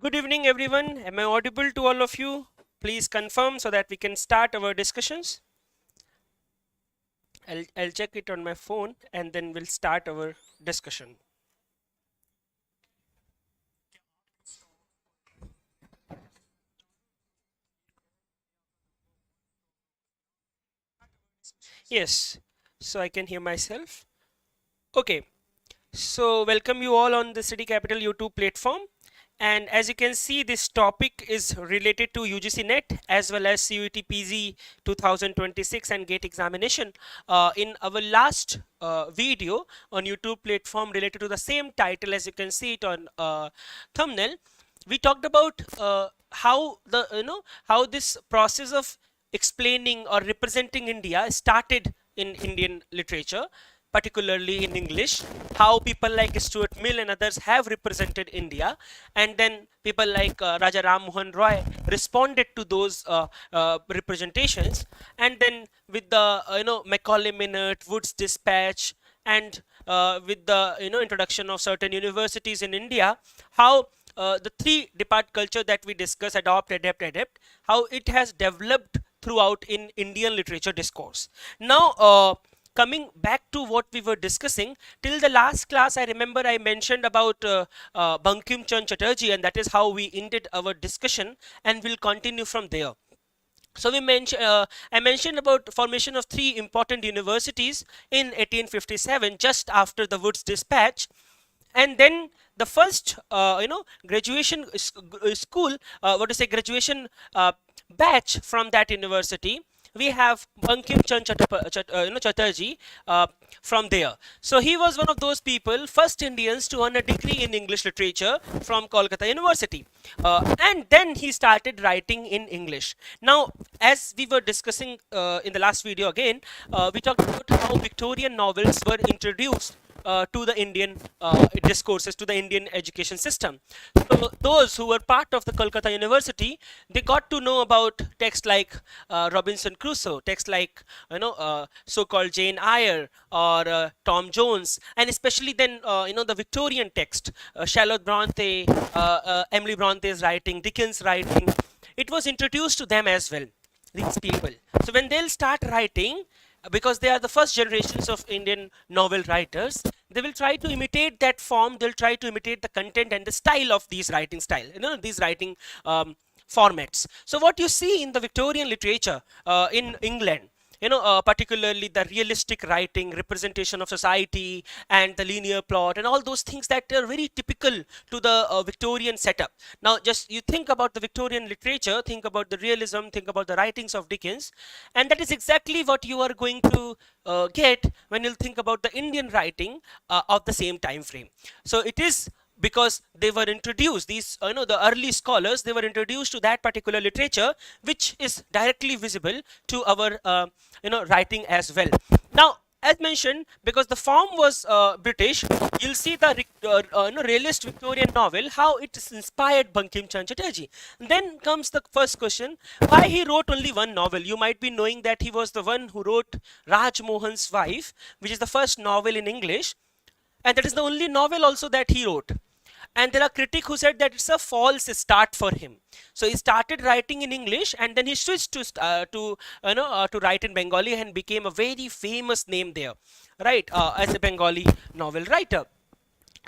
Good evening, everyone. Am I audible to all of you? Please confirm so that we can start our discussions. I'll check it on my phone and then we'll start our discussion. Yes, so I can hear myself. Okay, so welcome you all on the City Capital YouTube platform. And as you can see, this topic is related to UGC NET as well as CUET PG 2026 and GATE examination. In our last video on YouTube platform related to the same title, as you can see it on thumbnail, we talked about how the how this process of explaining or representing India started in Indian literature, particularly in English, how people like Stuart Mill and others have represented India, and then people like Raja Ram Mohan Roy responded to those representations, and then with the Macaulay Minute, Wood's Dispatch, and with the introduction of certain universities in India, how the three depart culture that we discuss, adopt, adapt, how it has developed throughout in Indian literature discourse. Now, coming back to what we were discussing, till the last class, I remember I mentioned about Bankim Chand Chatterjee, and that is how we ended our discussion, and we'll continue from there. So I mentioned about formation of three important universities in 1857, just after the Wood's Dispatch, and then the first graduation school, what to say, graduation batch from that university, we have Bankim Chand Chatterjee from there. So he was one of those people, first Indians to earn a degree in English literature from Kolkata University, and then he started writing in English. Now, as we were discussing in the last video again, we talked about how Victorian novels were introduced to the Indian discourses, to the Indian education system. So those who were part of the Kolkata University, they got to know about texts like Robinson Crusoe, texts like so-called Jane Eyre or Tom Jones, and especially then the Victorian text, Charlotte Bronte, Emily Bronte's writing, Dickens' writing. It was introduced to them as well, these people. So when they'll start writing, because they are the first generations of Indian novel writers, they will try to imitate that form. They'll try to imitate the content and the style of these writing style, these writing formats. So what you see in the Victorian literature in England, particularly the realistic writing, representation of society, and the linear plot, and all those things that are very typical to the Victorian setup. Now, just you think about the Victorian literature, think about the realism, think about the writings of Dickens, and that is exactly what you are going to get when you think about the Indian writing of the same time frame. So it is because they were introduced, these the early scholars, they were introduced to that particular literature, which is directly visible to our writing as well. Now, as mentioned, because the form was British, you'll see the realist Victorian novel, how it is inspired Bankim Chand Chatterjee. Then comes the first question: why he wrote only one novel? You might be knowing that he was the one who wrote Raj Mohan's Wife, which is the first novel in English, and that is the only novel also that he wrote. And there are critics who said that it's a false start for him. So he started writing in English, and then he switched to write in Bengali and became a very famous name there, right, as a Bengali novel writer.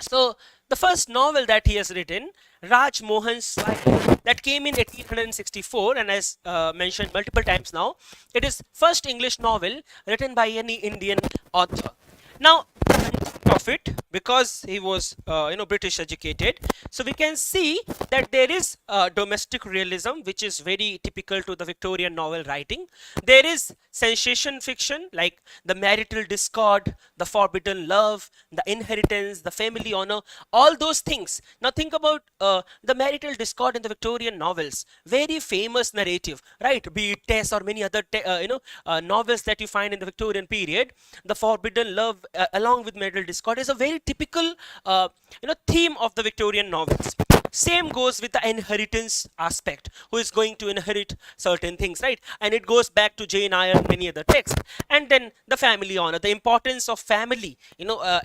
So the first novel that he has written, Raj Mohan's Wife, that came in 1864, and as mentioned multiple times now, it is first English novel written by any Indian author. Now, of it, because he was British educated, so we can see that there is domestic realism, which is very typical to the Victorian novel writing. There is sensation fiction like the marital discord, the forbidden love, the inheritance, the family honor, all those things. Now think about the marital discord in the Victorian novels, very famous narrative, right? Be it Tess or many other novels that you find in the Victorian period. The forbidden love along with marital discord is a very typical theme of the Victorian novels. Same goes with the inheritance aspect. Who is going to inherit certain things, right? And it goes back to Jane Eyre and many other texts. And then the family honor, the importance of family,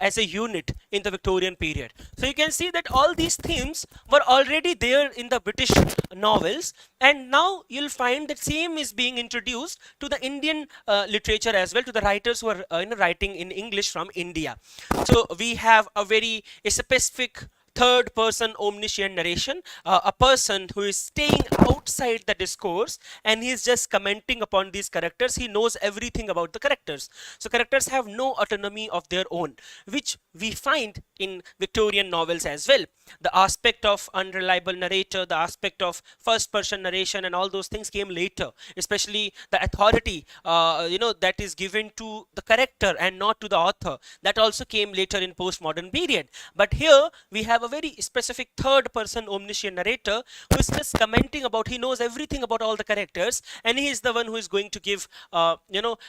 as a unit in the Victorian period. So you can see that all these themes were already there in the British novels, and now you'll find that same is being introduced to the Indian literature as well, to the writers who are writing in English from India. So we have a very specific third person omniscient narration, a person who is staying outside the discourse and he is just commenting upon these characters. He knows everything about the characters. So characters have no autonomy of their own, which we find in Victorian novels as well. The aspect of unreliable narrator, the aspect of first person narration and all those things came later, especially the authority that is given to the character and not to the author. That also came later in postmodern period. But here we have a very specific third person omniscient narrator who is just commenting about, he knows everything about all the characters, and he is the one who is going to give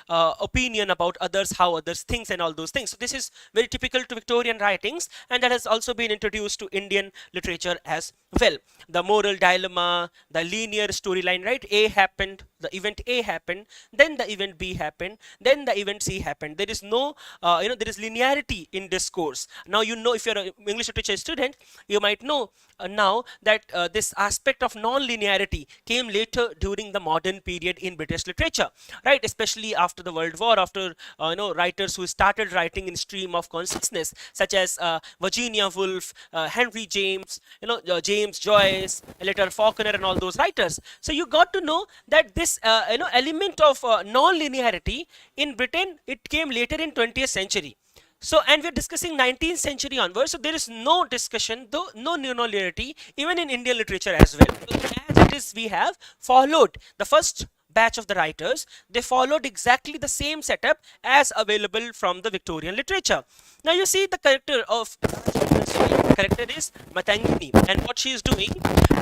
opinion about others, how others thinks and all those things. So this is very typical to Victorian writings, and that has also been introduced to Indian literature as well. The moral dilemma, the linear storyline, right? A happened, the event A happened, then the event B happened, then the event C happened. There is no there is linearity in discourse. Now if you're an English literature student, you might know now that this aspect of non-linearity came later during the modern period in British literature, right? Especially after the World War, after writers who started writing in stream of consciousness, such as Virginia Woolf, Henry James, James Joyce, later Faulkner, and all those writers. So you got to know that this element of non-linearity in Britain, it came later in 20th century. So, and we're discussing 19th century onwards, so there is no discussion, though no linearity, even in Indian literature as well. So as it is, we have followed the first batch of the writers, they followed exactly the same setup as available from the Victorian literature. Now you see the character of the character is Matangini, and what she is doing,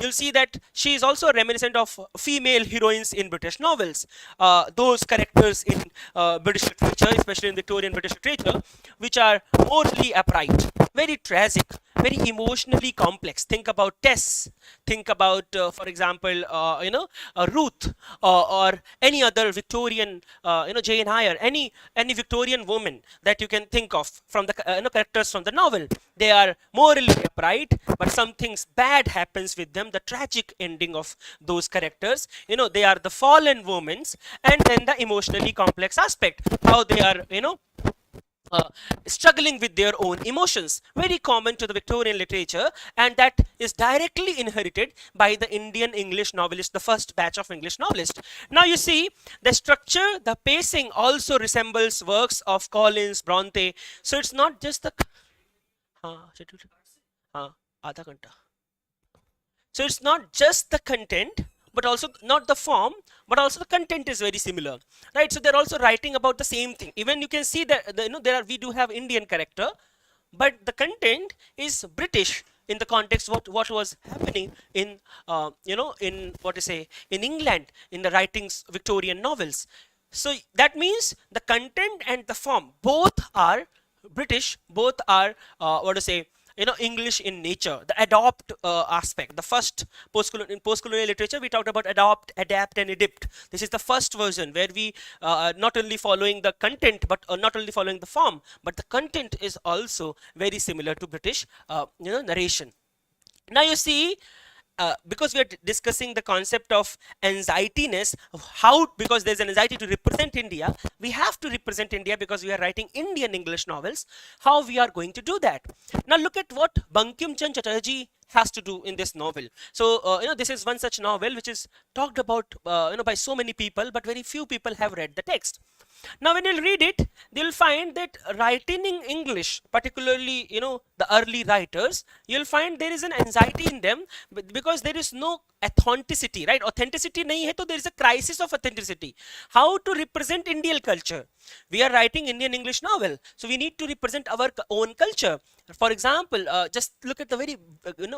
you'll see that she is also reminiscent of female heroines in British novels. Those characters in British literature, especially in Victorian British literature, which are morally upright, very tragic, very emotionally complex. Think about Tess, think about for example Ruth, or any other Victorian Jane Eyre, any Victorian woman that you can think of from the characters from the novel. They are morally upright, but something bad happens with them, the tragic ending of those characters. They are the fallen women, and then the emotionally complex aspect, how they are struggling with their own emotions, very common to the Victorian literature, and that is directly inherited by the Indian English novelist, the first batch of English novelists. Now you see the structure, the pacing also resembles works of Collins, Bronte. So it's not just the आधा घंटा. So it's not just the content, but also not the form, but also the content is very similar, right? So they're also writing about the same thing. Even you can see that we do have Indian character, but the content is British in the context what was happening in in England in the writings Victorian novels. So that means the content and the form both are British, both are English in nature. The adopt aspect, the first in post-colonial literature, we talked about adopt, adapt, and adapt. This is the first version where we not only following the content, but not only following the form, but the content is also very similar to British narration. Now you see, because we are discussing the concept of anxietyness, because there's an anxiety to represent India, we have to represent India because we are writing Indian English novels, how we are going to do that. Now look at what Bankim Chand Chatterjee has to do in this novel. So this is one such novel which is talked about by so many people, but very few people have read the text. Now when you'll read it, you'll find that writing in English, particularly the early writers, you'll find there is an anxiety in them because there is no authenticity, right? Authenticity nahi hai, so there is a crisis of authenticity. How to represent Indian culture? We are writing Indian English novel, so we need to represent our own culture. For example, just look at the very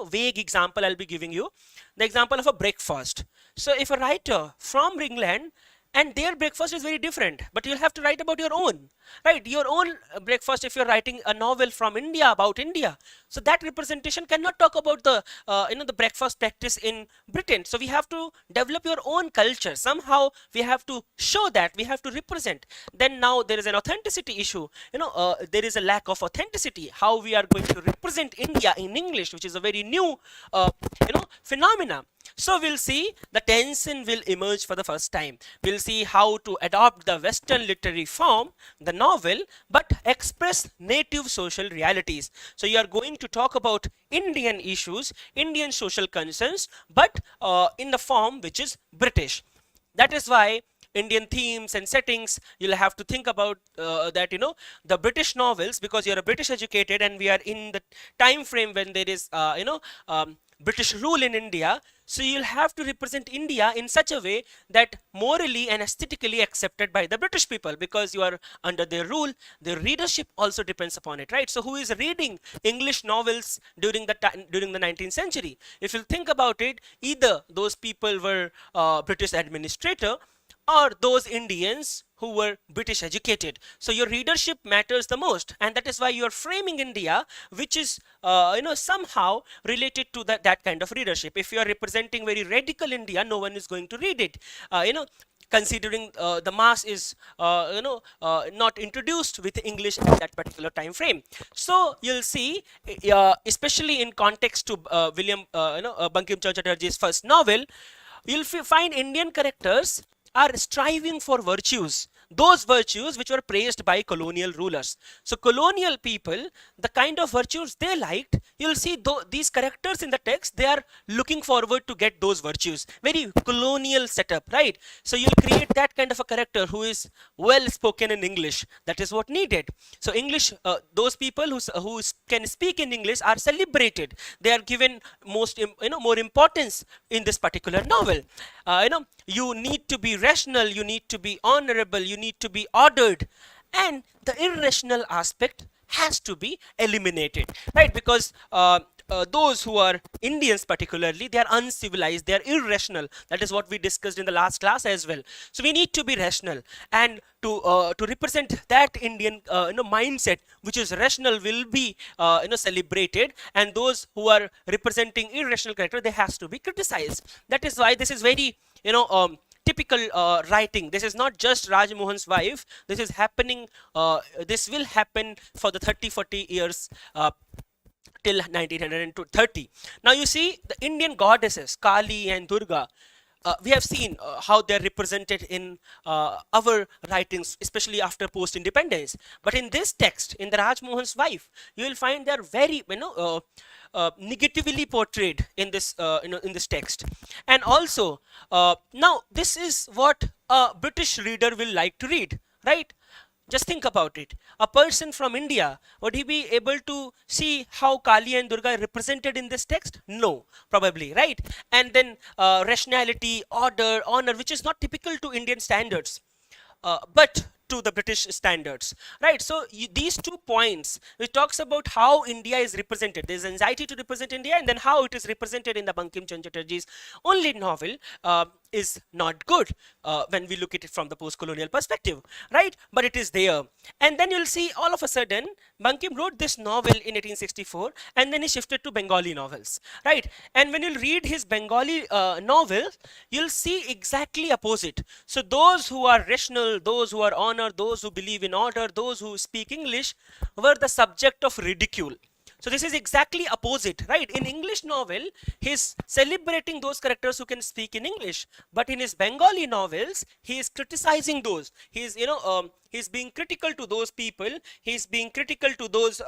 vague example I'll be giving you, the example of a breakfast. So if a writer from England and their breakfast is very different, but you'll have to write about your own, right? Your own breakfast if you're writing a novel from India about India. So that representation cannot talk about the the breakfast practice in Britain. So we have to develop your own culture somehow. We have to show that, we have to represent. Then now there is an authenticity issue. There is a lack of authenticity. How we are going to represent India in English, which is a very new phenomena. So we'll see the tension will emerge for the first time. We'll see how to adopt the Western literary form, the novel, but express native social realities. So you are going to talk about Indian issues, Indian social concerns, but in the form which is British. That is why Indian themes and settings, you'll have to think about that, the British novels, because you're a British educated and we are in the time frame when there is, British rule in India. So you'll have to represent India in such a way that morally and aesthetically accepted by the British people, because you are under their rule. Their readership also depends upon it, right? So who is reading English novels during the during the 19th century? If you think about it, either those people were British administrator, or those Indians who were British educated. So your readership matters the most, and that is why you are framing India, which is somehow related to that kind of readership. If you are representing very radical India, no one is going to read it. Considering the mass is not introduced with English at that particular time frame. So you'll see, especially in context to Bankim Chandra Chatterjee's first novel, you'll find Indian characters are striving for virtues, those virtues which were praised by colonial rulers. So colonial people, the kind of virtues they liked, you'll see these characters in the text, they are looking forward to get those virtues. Very colonial setup, right? So you'll create that kind of a character who is well spoken in English. That is what needed. So English, those people who can speak in English are celebrated. They are given more importance in this particular novel. You need to be rational, you need to be honorable, you need to be ordered, and the irrational aspect has to be eliminated, right? Because those who are Indians particularly, they are uncivilized, they are irrational. That is what we discussed in the last class as well. So we need to be rational, and to represent that Indian mindset which is rational will be celebrated, and those who are representing irrational character, they has to be criticized. That is why this is very typical writing. This is not just Raj Mohan's wife. This is happening, this will happen for the 30-40 years till 1930. Now you see the Indian goddesses Kali and Durga. We have seen how they're represented in our writings, especially after post-independence. But in this text, in the Raj Mohan's wife, you will find they're very, negatively portrayed in this, in this text. And also, now this is what a British reader will like to read, right? Just think about it. A person from India, would he be able to see how Kali and Durga are represented in this text? No, probably, right? And then rationality, order, honor, which is not typical to Indian standards, but to the British standards, right? So these 2 points, it talks about how India is represented. There's anxiety to represent India, and then how it is represented in the Bankim Chandra Chatterjee's only novel is not good when we look at it from the post-colonial perspective, right? But it is there. And then you'll see all of a sudden, Bankim wrote this novel in 1864, and then he shifted to Bengali novels, right? And when you'll read his Bengali novel, you'll see exactly opposite. So those who are rational, those who are honored, those who believe in order, those who speak English were the subject of ridicule. So this is exactly opposite, right? In English novel, he's celebrating those characters who can speak in English, but in his Bengali novels, he is criticizing those. He's, he's being critical to those people. He's being critical to those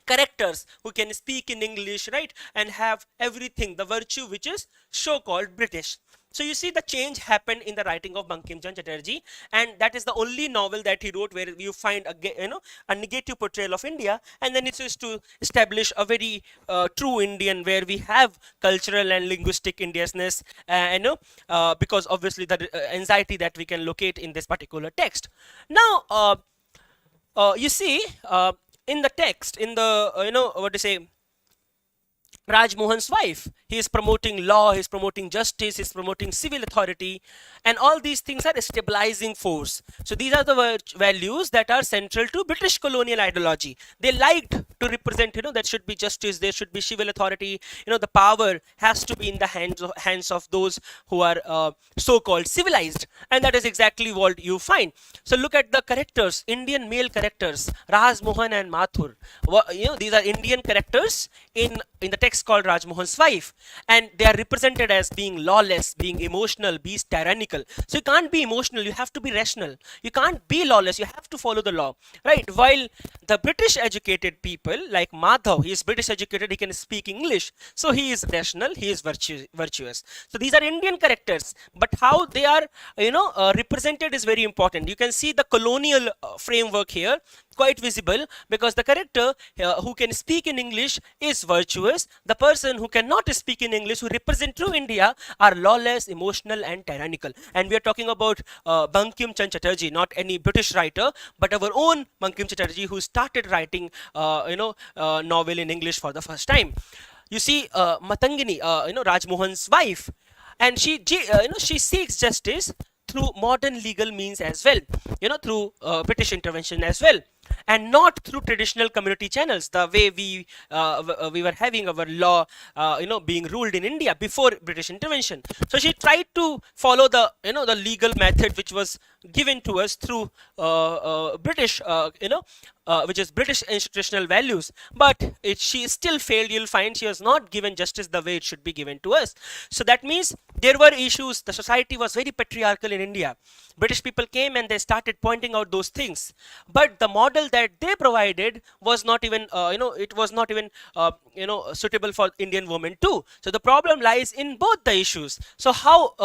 characters who can speak in English, right? And have everything, the virtue which is so-called British. So you see the change happened in the writing of Bankim Chandra Chatterjee, and that is the only novel that he wrote where you find a negative portrayal of India, and then it is to establish a very true Indian where we have cultural and linguistic Indianness, because obviously the anxiety that we can locate in this particular text. Now, you see in the text, in the what to say, Raj Mohan's wife. He is promoting law, he is promoting justice, he is promoting civil authority, and all these things are a stabilizing force. So these are the values that are central to British colonial ideology. They liked to represent, there should be justice, there should be civil authority. The power has to be in the hands of those who are so-called civilized, and that is exactly what you find. So look at the characters, Indian male characters, Raj Mohan and Mathur. These are Indian characters in the text called Raj Mohan's wife, and they are represented as being lawless, being emotional, being tyrannical. So you can't be emotional, you have to be rational. You can't be lawless, you have to follow the law, right? While the British educated people like Madhav, he is British educated, he can speak English, so he is rational, he is virtuous. So these are Indian characters, but how they are represented is very important. You can see the colonial framework here quite visible, because the character who can speak in English is virtuous. The person who cannot speak in English, who represent true India, are lawless, emotional and tyrannical. And we are talking about Bankim Chand Chatterjee, not any British writer, but our own Bankim Chatterjee, who started writing novel in English for the first time. You see Matangini, Raj Mohan's wife, and she seeks justice through modern legal means as well, through British intervention as well, and not through traditional community channels, the way we were having our law being ruled in India before British intervention. So she tried to follow the the legal method which was given to us through British which is British institutional values, but she still failed. You'll find she was not given justice the way it should be given to us. So that means there were issues. The society was very patriarchal in India. British people came and they started pointing out those things, but the model that they provided was not even it was not even suitable for Indian women too. So the problem lies in both the issues. So how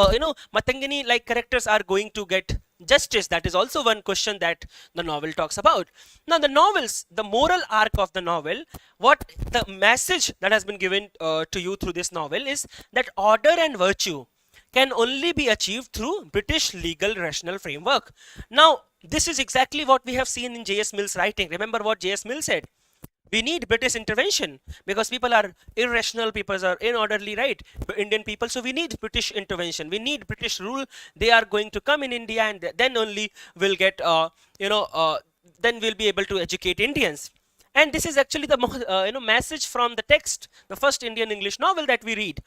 Matangini like characters are going to get justice? That is also one question that the novel talks about. Now the moral arc of the novel, what the message that has been given to you through this novel is that order and virtue can only be achieved through British legal rational framework. Now this is exactly what we have seen in J.S. Mill's writing. Remember what J.S. Mill said: we need British intervention because people are irrational, people are inorderly, right? Indian people. So we need British intervention. We need British rule. They are going to come in India, and then only we'll get, then we'll be able to educate Indians. And this is actually the message from the text, the first Indian English novel that we read.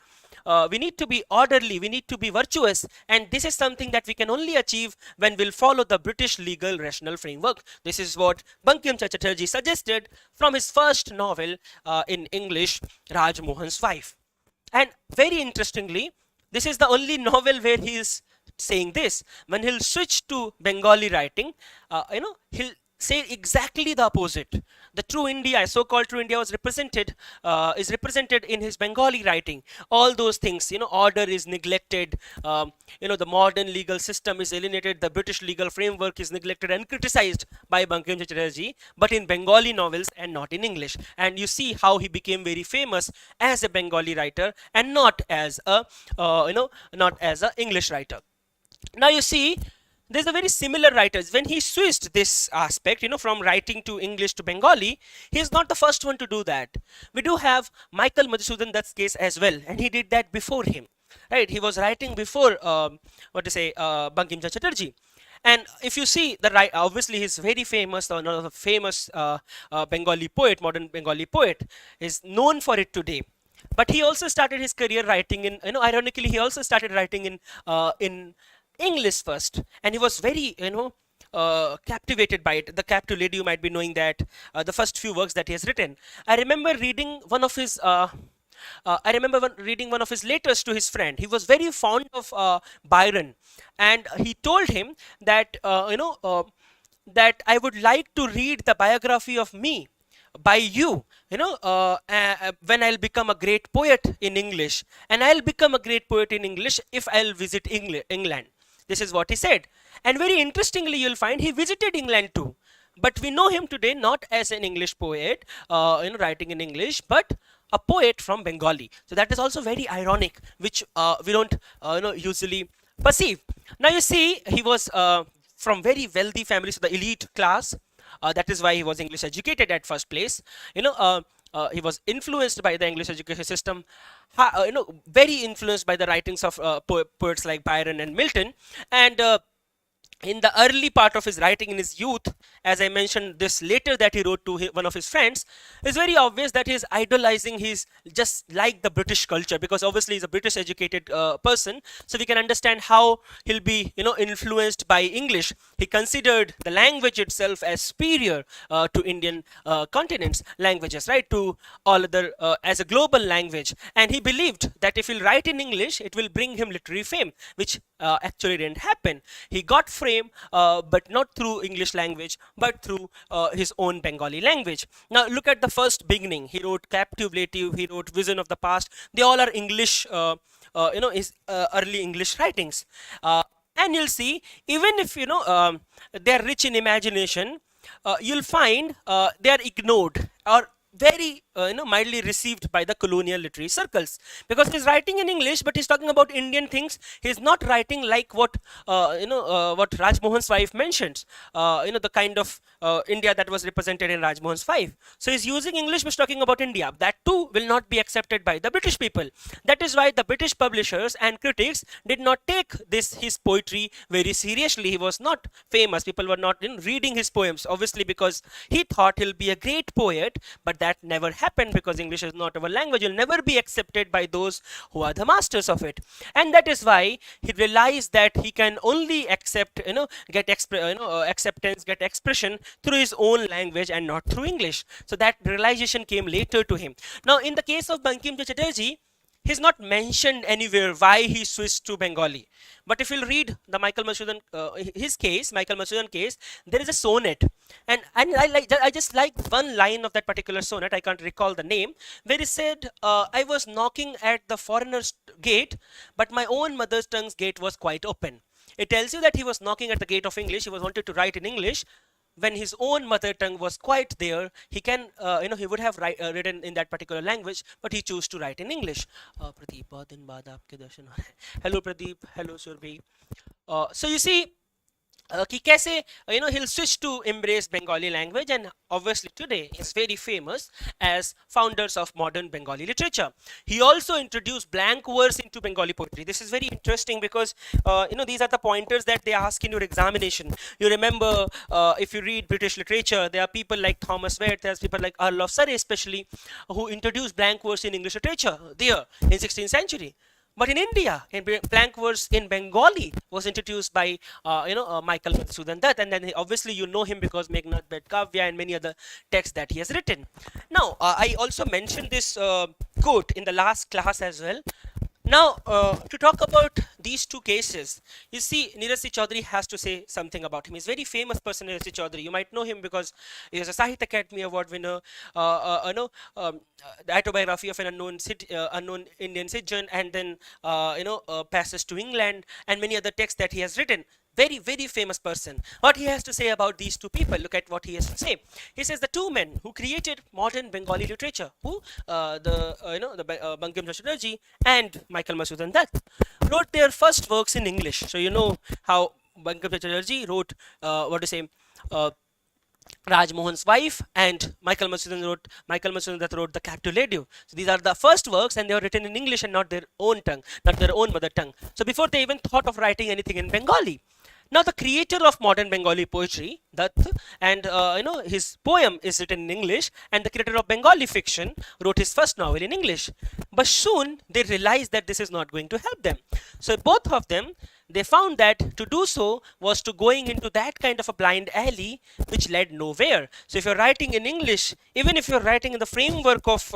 We need to be orderly, we need to be virtuous, and this is something that we can only achieve when we'll follow the British legal rational framework. This is what Bankim Chand Chatterjee suggested from his first novel in English, Raj Mohan's wife. And very interestingly, this is the only novel where he is saying this. When he'll switch to Bengali writing, he'll say exactly the opposite. The true India, so-called true India, was is represented in his Bengali writing. All those things, order is neglected, the modern legal system is alienated, the British legal framework is neglected and criticized by Bankim Chatterjee, but in Bengali novels and not in English. And you see how he became very famous as a Bengali writer and not as a, not as an English writer. Now you see, there's a very similar writers. When he switched this aspect, from writing to English to Bengali, he is not the first one to do that. We do have Michael Madhusudan Dutt's case as well, and he did that before him, right? He was writing before, Bankim Chand Chatterjee. And if you see obviously he's very famous, another famous Bengali poet, modern Bengali poet, is known for it today. But he also started his career writing in, ironically, he also started writing in English first, and he was very captivated by it. The Captive Lady, you might be knowing that, the first few works that he has written. I remember reading one of his letters to his friend. He was very fond of Byron, and he told him that that I would like to read the biography of me by you, when I'll become a great poet in English, and I'll become a great poet in English if I'll visit England. This is what he said. And very interestingly, you'll find he visited England too. But we know him today not as an English poet, writing in English, but a poet from Bengali. So that is also very ironic, which we don't usually perceive. Now you see, he was from very wealthy families, so the elite class. That is why he was English educated at first place. he was influenced by the English education system, very influenced by the writings of poets like Byron and Milton. And in the early part of his writing in his youth, as I mentioned, this letter that he wrote to one of his friends, is very obvious that he's idolizing his, just like the British culture, because obviously he's a British educated person. So we can understand how he'll be, influenced by English. He considered the language itself as superior to Indian continent's languages, right? To all other, as a global language. And he believed that if he'll write in English, it will bring him literary fame, which actually didn't happen. He got fame, but not through English language, but through his own Bengali language. Now look at the first beginning. He wrote Captivative, he wrote Vision of the Past. They all are English, his early English writings. And you'll see, even if they're rich in imagination, you'll find they are ignored or very mildly received by the colonial literary circles, because he's writing in English, but he's talking about Indian things. He's not writing like what what Rajmohan's wife mentions, the kind of India that was represented in Rajmohan's wife. So he's using English, but talking about India. That too will not be accepted by the British people. That is why the British publishers and critics did not take this his poetry very seriously. He was not famous. People were not reading his poems, obviously, because he thought he'll be a great poet, but that never happened, because English is not our language. You'll never be accepted by those who are the masters of it. And that is why he realized that he can only accept, get acceptance, get expression through his own language and not through English. So that realization came later to him. Now, in the case of Bankim Chatterjee, he's not mentioned anywhere why he switched to Bengali. But if you'll read the Michael Masudan, Michael Masudan case, there is a sonnet, and I just like one line of that particular sonnet. I can't recall the name, where he said, "I was knocking at the foreigner's gate, but my own mother's tongue's gate was quite open." It tells you that he was knocking at the gate of English. He was wanted to write in English, when his own mother tongue was quite there. He can, he would have written in that particular language, but he chose to write in English. Pradeep, bahut din baad aapke darshan ho rahe hain. Hello Pradeep, hello Surbhi. So you see, कि कैसे he'll switch to embrace Bengali language, and obviously today he's very famous as founders of modern Bengali literature. He also introduced blank verse into Bengali poetry. This is very interesting because these are the pointers that they ask in your examination. You remember, if you read British literature, there are people like Thomas Wyatt, there's people like Earl of Surrey especially, who introduced blank verse in English literature there in 16th century. But in India, blank verse in Bengali was introduced by Michael Madhusudan Dutt, and then obviously you know him because Meghnad Bet Kavya and many other texts that he has written. Now, I also mentioned this quote in the last class as well. Now, to talk about these two cases, you see, Neeraj C. Chaudhary has to say something about him. He's a very famous person, Neeraj C. Chaudhary. You might know him because he is a Sahitya Academy Award winner, the autobiography of an unknown Indian citizen, and then, Passage to England, and many other texts that he has written. Very, very famous person. What he has to say about these two people, look at what he has to say. He says the two men who created modern Bengali literature, who Bankim Chatterjee and Michael Masudan Dutt, wrote their first works in English. So you know how Bankim Chatterjee wrote Rajmohan's wife, and Michael Masudan Dutt wrote the Captivative. So these are the first works, and they were written in English and not their own tongue, not their own mother tongue. So before they even thought of writing anything in Bengali. Now, the creator of modern Bengali poetry, Dutt, and his poem is written in English, and the creator of Bengali fiction wrote his first novel in English. But soon they realized that this is not going to help them. So both of them, they found that to do so was to going into that kind of a blind alley which led nowhere. So if you're writing in English, even if you're writing in the framework of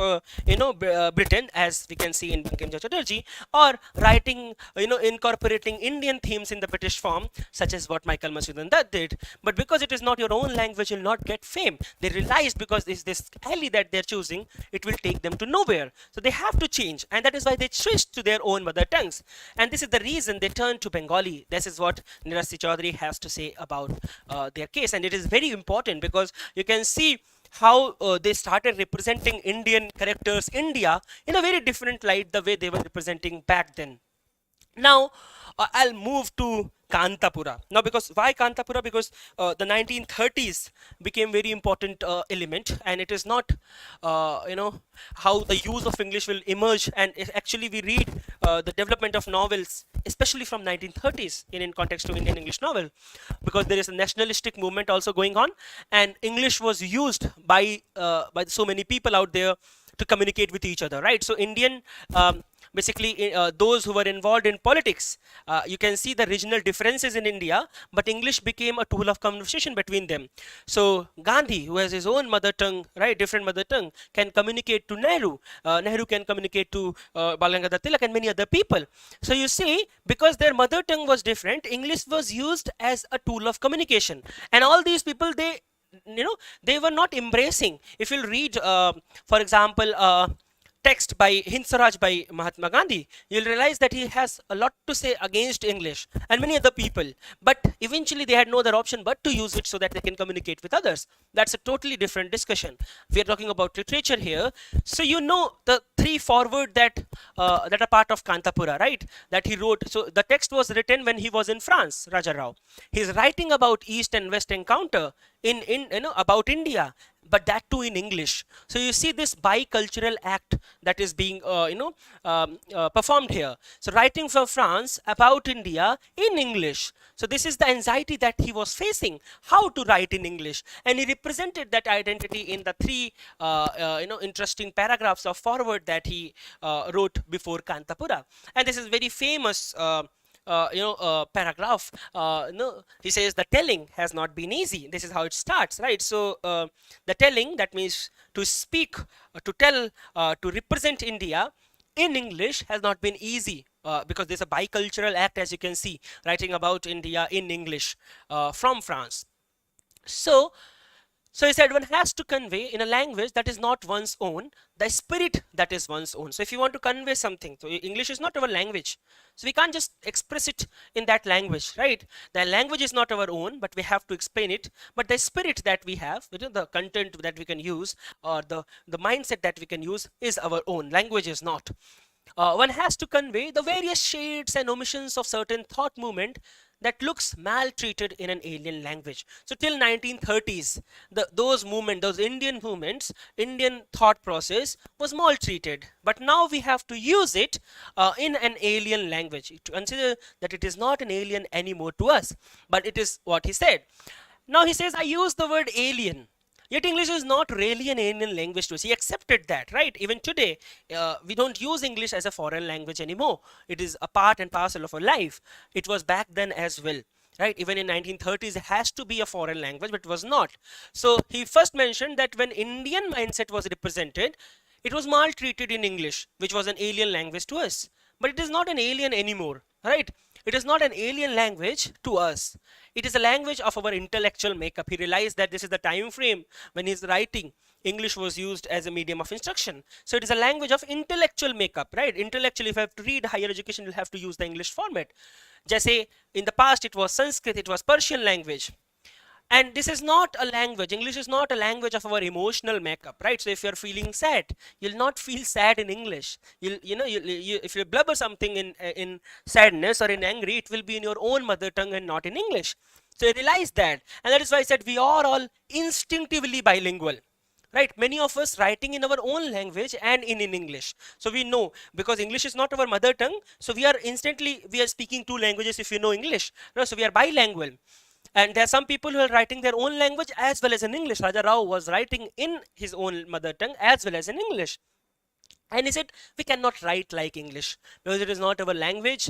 Britain, as we can see in Bankim Chatterjee, or writing incorporating Indian themes in the British form, such as what Michael Masudan Dutt did, but because it is not your own language, you'll not get fame. They realized because this alley that they're choosing, it will take them to nowhere. So they have to change, and that is why they switched to their own mother tongues. And this is the reason they turned to Bengali. This is what Neeraj C. Chaudhary has to say about their case, and it is very important because you can see how they started representing Indian characters, India, in a very different light the way they were representing back then. Now, I'll move to Kantapura. Now, because why Kantapura? Because the 1930s became very important element, and it is not, how the use of English will emerge. And actually, we read the development of novels, especially from 1930s, in context to Indian English novel, because there is a nationalistic movement also going on, and English was used by so many people out there to communicate with each other, right? So Indian, basically, those who were involved in politics, you can see the regional differences in India, but English became a tool of conversation between them. So Gandhi, who has his own mother tongue, right, different mother tongue, can communicate to Nehru. Nehru can communicate to Bal Gangadhar Tilak and many other people. So you see, because their mother tongue was different, English was used as a tool of communication, and all these people, they were not embracing. If you'll read, for example, text by Hind Swaraj by Mahatma Gandhi, you'll realize that he has a lot to say against English and many other people. But eventually, they had no other option but to use it so that they can communicate with others. That's a totally different discussion. We are talking about literature here. So you know the three forward that are part of Kantapura, right? That he wrote. So the text was written when he was in France, Raja Rao. He's writing about East and West encounter in about India, but that too in English. So you see this bicultural act that is being performed here. So writing from France about India in English. So this is the anxiety that he was facing, how to write in English, and he represented that identity in the three interesting paragraphs of forward that he wrote before Kantapura. And this is very famous paragraph. No, he says the telling has not been easy. This is how it starts, right? So the telling, that means to speak, to tell, to represent India in English has not been easy, because there's a bicultural act, as you can see, writing about India in English from France. So so he said one has to convey in a language that is not one's own the spirit that is one's own. So if you want to convey something, so English is not our language. So we can't just express it in that language, right? The language is not our own, but we have to explain it. But the spirit that we have, the content that we can use, or the mindset that we can use is our own. Language is not. One has to convey the various shades and omissions of certain thought movement that looks maltreated in an alien language. So till 1930s, those movements, those Indian movements, Indian thought process was maltreated. But now we have to use it in an alien language, to consider that it is not an alien anymore to us, but it is what he said. Now he says, I use the word alien. Yet English is not really an alien language to us. He accepted that, right? Even today, we don't use English as a foreign language anymore. It is a part and parcel of our life. It was back then as well, right? Even in 1930s, it has to be a foreign language, but it was not. So he first mentioned that when Indian mindset was represented, it was maltreated in English, which was an alien language to us. But it is not an alien anymore, right? It is not an alien language to us. It is a language of our intellectual makeup. He realized that this is the time frame when he's writing. English was used as a medium of instruction. So it is a language of intellectual makeup, right? Intellectually, if you have to read higher education, you'll have to use the English format. Just say in the past, it was Sanskrit, it was Persian language. And this is not a language. English is not a language of our emotional makeup, right? So if you're feeling sad, you'll not feel sad in English. If you blubber something in sadness or in angry, it will be in your own mother tongue and not in English. So I realized that, and that is why I said we are all instinctively bilingual, right? Many of us writing in our own language and in English. So we know, because English is not our mother tongue, so we are speaking two languages if you know English. No, so we are bilingual. And there are some people who are writing their own language as well as in English. Raja Rao was writing in his own mother tongue as well as in English. And he said, we cannot write like English because it is not our language,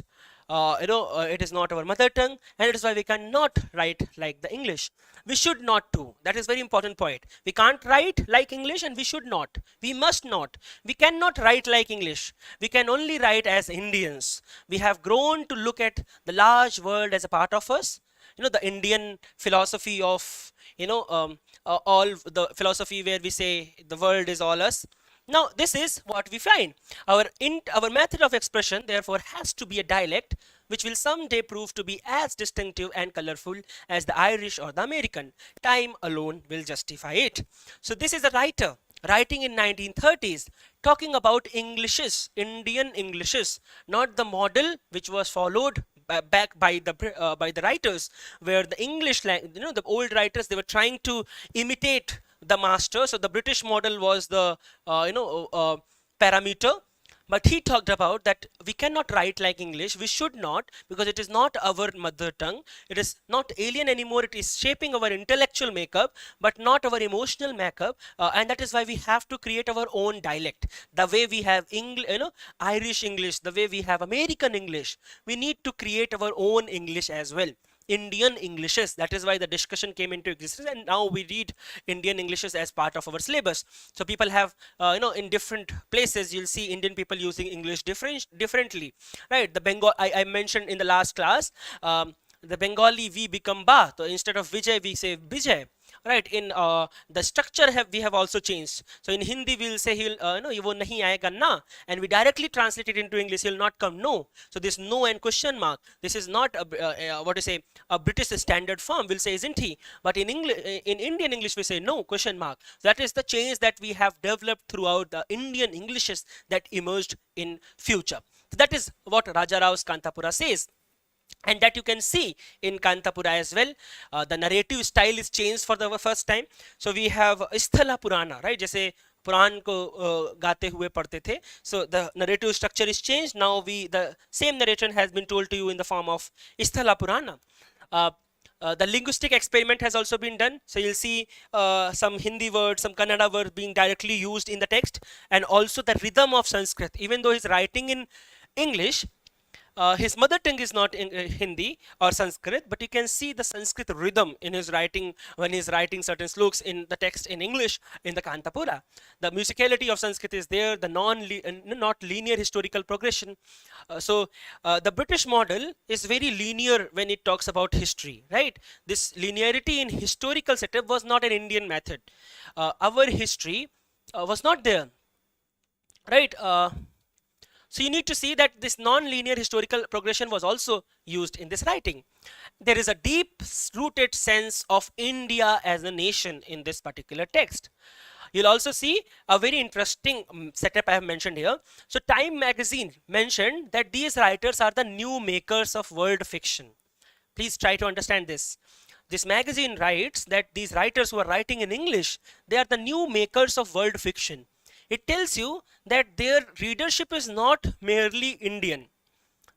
it is not our mother tongue, and it is why we cannot write like the English. We should not do. That is very important point. We can't write like English and we should not. We must not. We cannot write like English. We can only write as Indians. We have grown to look at the large world as a part of us. The Indian philosophy of, all the philosophy where we say the world is all us. Now, this is what we find. Our method of expression, therefore, has to be a dialect which will someday prove to be as distinctive and colorful as the Irish or the American. Time alone will justify it. So this is a writer writing in 1930s, talking about Englishes, Indian Englishes, not the model which was followed back by the writers, where the English, the old writers, they were trying to imitate the master. So the British model was the parameter, but he talked about that we cannot write like English. We should not, because it is not our mother tongue. It is not alien anymore. It is shaping our intellectual makeup, but not our emotional makeup. And that is why we have to create our own dialect. The way we have English, Irish English, the way we have American English, we need to create our own English as well. Indian Englishes. That is why the discussion came into existence, and now we read Indian Englishes as part of our syllabus. So people have, in different places, you'll see Indian people using English differently, right? The Bengal, I mentioned in the last class, the Bengali we become ba. So instead of Vijay, we say Bijay. Right, in the structure we have also changed. So in Hindi we'll say he'll no, ye wo nahi aayega na, and we directly translate it into English, he'll not come, no. So this no and question mark, this is not a, what to say, a British standard form. We'll say isn't he, but in English, in Indian English we say no, question mark. So that is the change that we have developed throughout the Indian Englishes that emerged in future. So that is what Raja Rao's Kantapura says. And that you can see in Kantapura as well. The narrative style is changed for the first time. So we have Isthala Purana, right? जैसे पुराण को गाते हुए पढ़ते थे. So the narrative structure is changed. Now the same narration has been told to you in the form of Isthala Purana. The linguistic experiment has also been done. So you'll see some Hindi words, some Kannada words being directly used in the text, and also the rhythm of Sanskrit. Even though he's writing in English, his mother tongue is not in Hindi or Sanskrit, but you can see the Sanskrit rhythm in his writing when he's writing certain sloks in the text in English in the Kantapura. The musicality of Sanskrit is there, the not linear historical progression. The British model is very linear when it talks about history, right? This linearity in historical setup was not an Indian method. Our history was not there, right? So you need to see that this non-linear historical progression was also used in this writing. There is a deep-rooted sense of India as a nation in this particular text. You'll also see a very interesting setup I have mentioned here. So Time magazine mentioned that these writers are the new makers of world fiction. Please try to understand this. This magazine writes that these writers who are writing in English, they are the new makers of world fiction. It tells you that their readership is not merely Indian,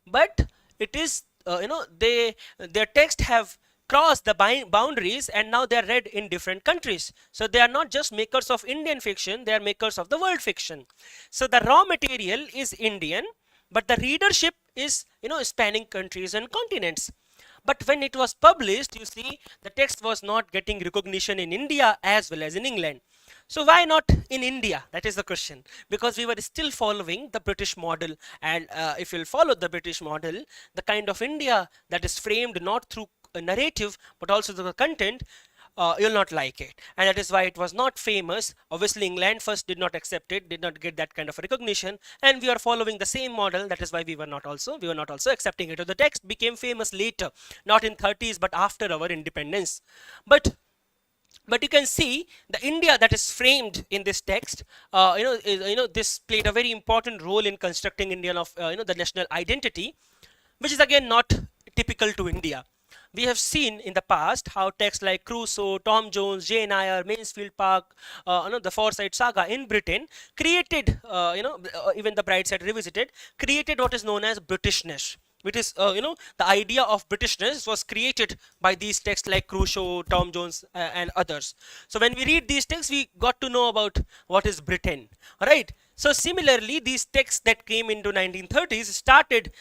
but it is, their text have crossed the boundaries, and now they are read in different countries. So they are not just makers of Indian fiction, they are makers of the world fiction. So the raw material is Indian, but the readership is, spanning countries and continents. But when it was published, you see, the text was not getting recognition in India as well as in England. So why not in India? That is the question. Because we were still following the British model. And if you'll follow the British model, the kind of India that is framed not through a narrative, but also through the content, you'll not like it. And that is why it was not famous. Obviously, England first did not accept it, did not get that kind of recognition. And we are following the same model. That is why we were not also accepting it. So the text became famous later, not in 30s, but after our independence. But you can see the India that is framed in this text, this played a very important role in constructing Indian of, the national identity, which is again not typical to India. We have seen in the past how texts like Crusoe, Tom Jones, Jane Eyre, Mansfield Park, the Forsyte Saga in Britain created, even the Brightside Revisited, created what is known as Britishness. Which is, the idea of Britishness was created by these texts like Crusoe, Tom Jones, and others. So when we read these texts, we got to know about what is Britain, right? So similarly, these texts that came into 1930s started,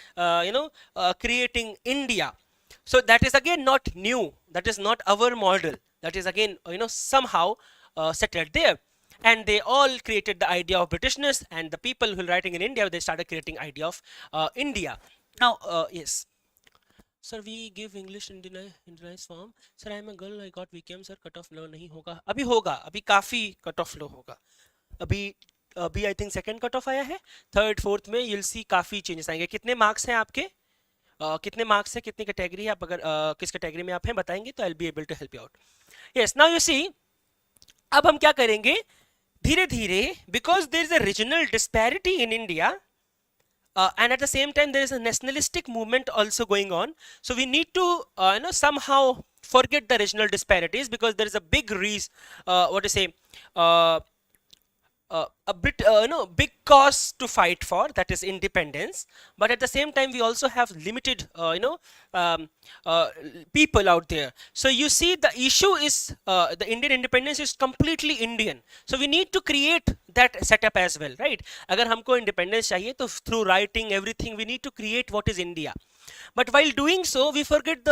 creating India. So that is again not new. That is not our model. That is again, somehow settled there. And they all created the idea of Britishness, and the people who are writing in India, they started creating idea of India. Now, yes. Sir, we give English in Indianized form. Sir, I am a girl. I got VCAM. Sir, cut off low नहीं होगा. अभी होगा. अभी काफी cut off low होगा. अभी I think second cut off आया है. Third, fourth में you'll see काफी changes आएंगे. कितने marks हैं आपके? कितने marks है? कितनी category है? आप अगर किस category में आप हैं बताएंगे तो I'll be able to help you out. Yes. Now you see. अब हम क्या करेंगे? धीरे धीरे, because there is a regional disparity in India, and at the same time there is a nationalistic movement also going on, so we need to somehow forget the regional disparities, because there is a big what to say, uh, a bit big cause to fight for, that is independence. But at the same time we also have limited um, uh, people out there. So you see, the issue is the Indian independence is completely Indian, so we need to create that setup as well, right? Agar humko independence chahiye, to through writing everything we need to create what is India. But while doing so, we forget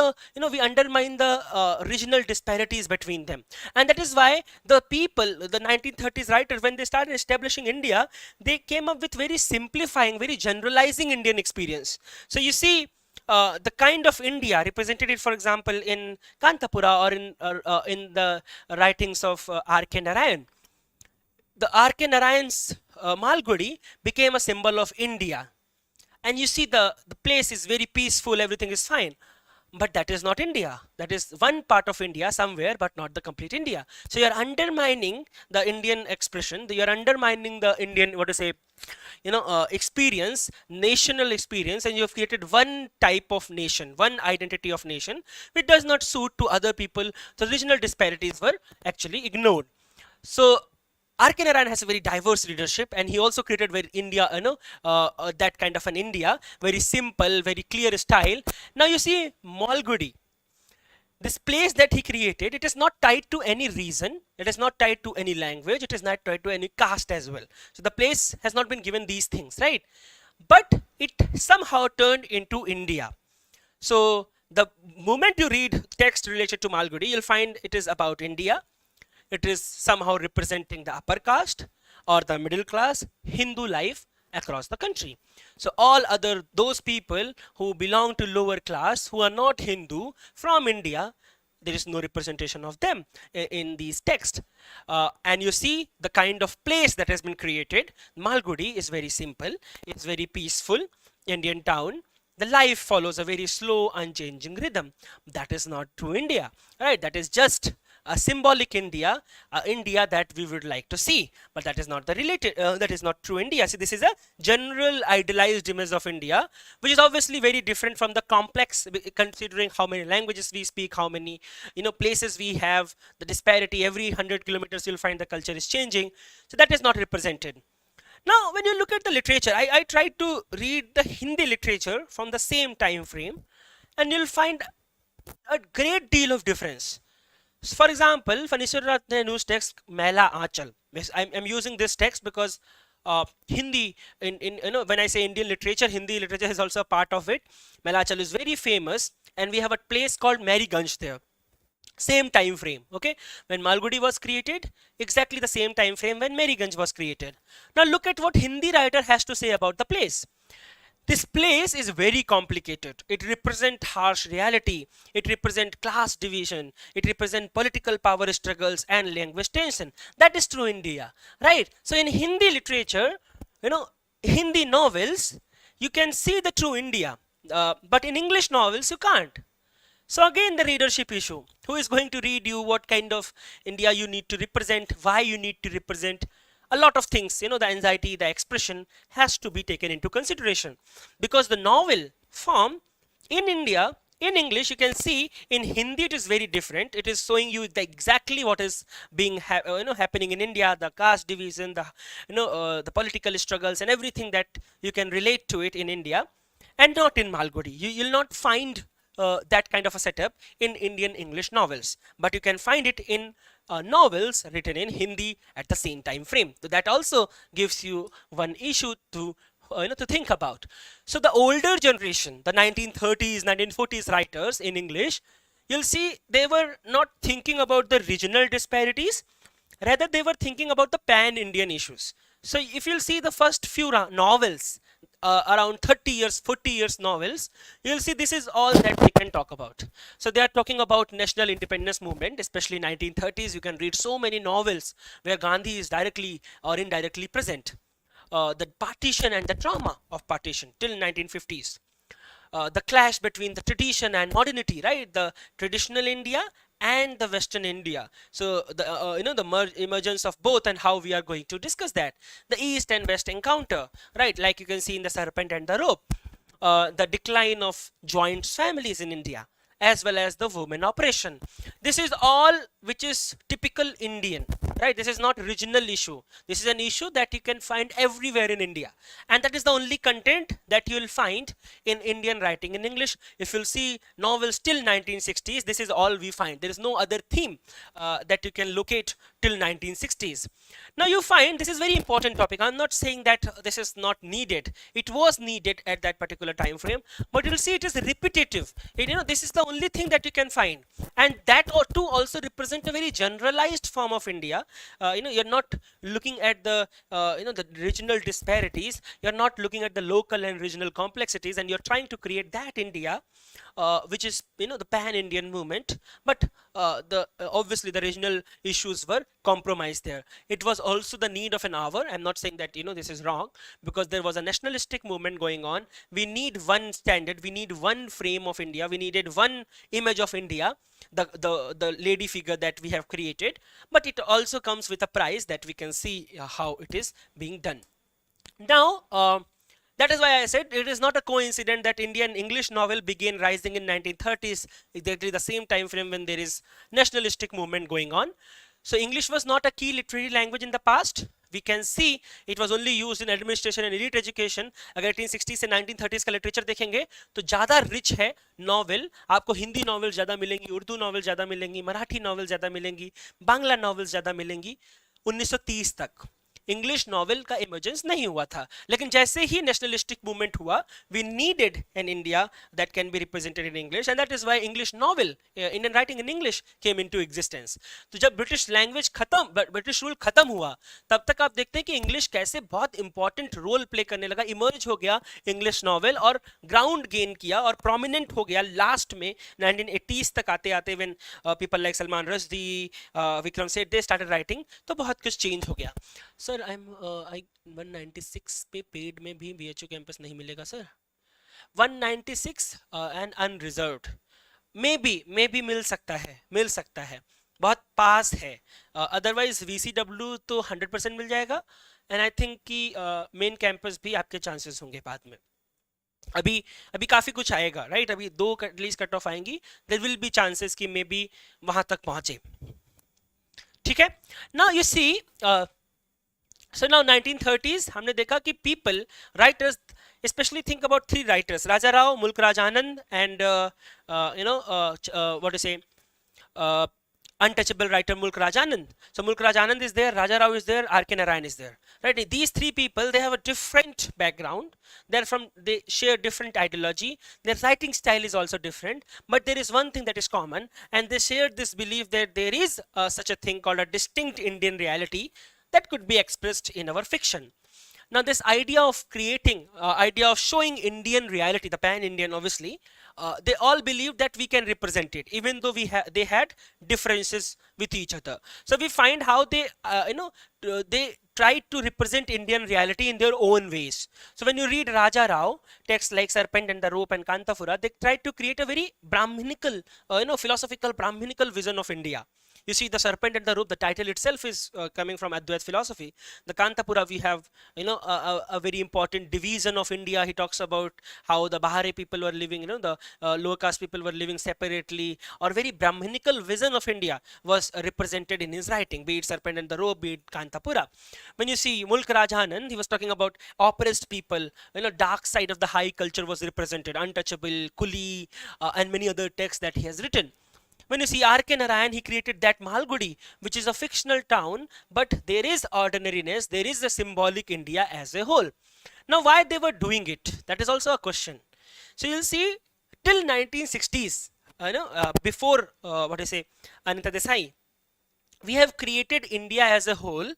we undermine the regional disparities between them. And that is why the people, the 1930s writers, when they started establishing India, they came up with very simplifying, very generalizing Indian experience. So you see, the kind of India represented, for example, in Kantapura, or in the writings of R.K. Narayan. The R.K. Narayan's Malgudi became a symbol of India. And you see, the place is very peaceful, everything is fine. But that is not India. That is one part of India somewhere, but not the complete India. So you are undermining the Indian expression, you are undermining the Indian, what to say, experience, national experience, and you have created one type of nation, one identity of nation, which does not suit to other people. The regional disparities were actually ignored. So R.K. Narayan has a very diverse leadership, and he also created very India, that kind of an India, very simple, very clear style. Now you see, Malgudi, this place that he created, it is not tied to any reason, it is not tied to any language, it is not tied to any caste as well. So the place has not been given these things, right? But it somehow turned into India. So the moment you read text related to Malgudi, you'll find it is about India. It is somehow representing the upper caste or the middle class Hindu life across the country. So all other, those people who belong to lower class, who are not Hindu, from India, there is no representation of them in these texts. And you see the kind of place that has been created. Malgudi is very simple, it's very peaceful Indian town. The life follows a very slow, unchanging rhythm. That is not true India, right? That is just a symbolic India, India that we would like to see, but that is not the related, that is not true India. See, this is a general idealized image of India, which is obviously very different from the complex, considering how many languages we speak, how many places we have, the disparity. Every 100 kilometers you'll find the culture is changing, so that is not represented. Now, when you look at the literature, I tried to read the Hindi literature from the same time frame, and you'll find a great deal of difference. For example, Faniswarath Nehu's text Mela Aanchal. I'm using this text because Hindi, in when I say Indian literature, Hindi literature is also a part of it. Mela Aanchal is very famous, and we have a place called Maryganj there. Same time frame, okay? When Malgudi was created, exactly the same time frame when Maryganj was created. Now look at what Hindi writer has to say about the place. This place is very complicated. It represents harsh reality. It represents class division. It represents political power struggles and language tension. That is true India, right? So in Hindi literature, Hindi novels, you can see the true India. But in English novels, you can't. So again, the readership issue. Who is going to read you? What kind of India you need to represent? Why you need to represent? A lot of things, the anxiety, the expression has to be taken into consideration, because the novel form in India, in English, you can see, in Hindi it is very different. It is showing you exactly what is being happening in India, the caste division, the political struggles and everything that you can relate to it in India, and not in Malgudi. You'll not find that kind of a setup in Indian English novels, but you can find it in novels written in Hindi at the same time frame. So that also gives you one issue to to think about. So the older generation, the 1930s, 1940s writers in English, you'll see they were not thinking about the regional disparities, rather they were thinking about the pan-Indian issues. So if you'll see the first few novels, around 30 years, 40 years novels, you'll see this is all that they can talk about. So they are talking about national independence movement, especially 1930s. You can read so many novels where Gandhi is directly or indirectly present. The partition and the trauma of partition till 1950s. The clash between the tradition and modernity, right? The traditional India and the Western India. So the the emergence of both and how we are going to discuss that. The East and West encounter, right? Like you can see in the serpent and the rope. The decline of joint families in India, as well as the women operation. This is all which is typical Indian, right? This is not regional issue. This is an issue that you can find everywhere in India, and that is the only content that you will find in Indian writing in English. If you'll see novels till 1960s, this is all we find. There is no other theme that you can locate till 1960s. Now you find this is very important topic. I'm not saying that this is not needed. It was needed at that particular time frame, but you'll see it is repetitive. This is the only thing that you can find, and that or too also represent a very generalized form of India. You're not looking at the the regional disparities. You're not looking at the local and regional complexities, and you're trying to create that India, which is the pan-Indian movement. But the obviously the regional issues were compromised there. It was also the need of an hour. I'm not saying that this is wrong, because there was a nationalistic movement going on. We need one standard, we need one frame of India, we needed one image of India, the lady figure that we have created. But it also comes with a price that we can see how it is being done now. That is why I said it is not a coincidence that Indian English novel began rising in 1930s, exactly the same time frame when there is nationalistic movement going on. So English was not a key literary language in the past. We can see it was only used in administration and elite education. अगर 1860 से 1930s का literature देखेंगे तो ज़्यादा rich है novel. आपको Hindi novel ज़्यादा मिलेंगी, उर्दू novel ज़्यादा मिलेंगी, मराठी novel ज़्यादा मिलेंगी, बांग्ला novel ज़्यादा मिलेंगी. 1930 तक इंग्लिश नॉवल का इमर्जेंस नहीं हुआ था. लेकिन जैसे ही नेशनलिस्टिक मूवमेंट हुआ, we needed an India that can be represented in English, and that is why English novel, Indian writing in English came into existence. तो जब ब्रिटिश लैंग्वेज खत्म, ब्रिटिश रूल खत्म हुआ, तब तक आप देखते हैं कि इंग्लिश कैसे बहुत इंपॉर्टेंट रोल प्ले करने लगा. इमर्ज हो गया इंग्लिश नॉवल और ग्राउंड गेन किया और प्रोमिनेंट हो गया लास्ट में 1980s तक आते आते, when people like Salman Rushdie, Vikram Seth, they started writing, तो बहुत कुछ चेंज हो गया. सर आई 196 पे पेड में भी बीएचयू कैंपस नहीं मिलेगा sir. 196 and unreserved maybe मिल सकता है, बहुत पास है. अदरवाइज वीसीडब्ल्यू तो 100% मिल जाएगा, एंड आई थिंक कि मेन कैंपस भी आपके चांसेस होंगे बाद में. अभी काफी कुछ आएगा, राइट. अभी 2 एटलीस्ट कट ऑफ आएंगी. देयर विल बी चांसेस कि मे बी वहां तक पहुंचे. ठीक है. Now you see, so now 1930s हमने देखा कि people, writers, especially think about 3 writers, Raja Rao, Mulk Raj Anand, and what to say, untouchable writer Mulk Raj Anand. So Mulk Raj Anand is there, Raja Rao is there, R.K. Narayan is there, right? These 3 people, they have a different background. They share different ideology. Their writing style is also different, but there is one thing that is common, and they share this belief that there is such a thing called a distinct Indian reality that could be expressed in our fiction. Now this idea of creating, idea of showing Indian reality, the pan-Indian obviously, they all believed that we can represent it, even though they had differences with each other. So we find how they, they tried to represent Indian reality in their own ways. So when you read Raja Rao, texts like Serpent and the Rope and Kantapura, they tried to create a very Brahminical, philosophical Brahminical vision of India. You see, the Serpent and the Rope, the title itself is coming from Advait philosophy. The Kantapura, we have, a very important division of India. He talks about how the Bahare people were living, the lower caste people were living separately, or very Brahminical vision of India was represented in his writing, be it Serpent and the Rope, be it Kantapura. When you see Mulk Raj Anand, he was talking about oppressed people, dark side of the high culture was represented, untouchable, Kuli, and many other texts that he has written. When you see R.K. Narayan, he created that Malgudi, which is a fictional town, but there is ordinariness, there is a symbolic India as a whole. Now, why they were doing it? That is also a question. So you'll see, till 1960s, before, Anita Desai, we have created India as a whole,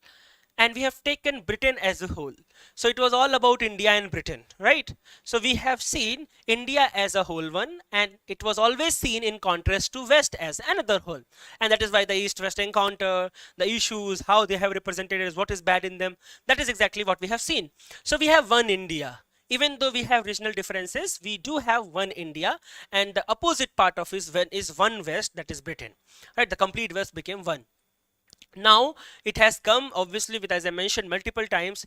and we have taken Britain as a whole. So it was all about India and Britain, right? So we have seen India as a whole one, and it was always seen in contrast to West as another whole. And that is why the East-West encounter, the issues, how they have represented as what is bad in them, that is exactly what we have seen. So we have one India. even though we have regional differences, we do have one India, and the opposite part of is one West, that is Britain, right? The complete West became one. Now it has come obviously with, as I mentioned multiple times,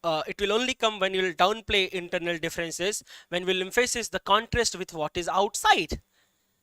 it will only come when you will downplay internal differences, when we will emphasize the contrast with what is outside.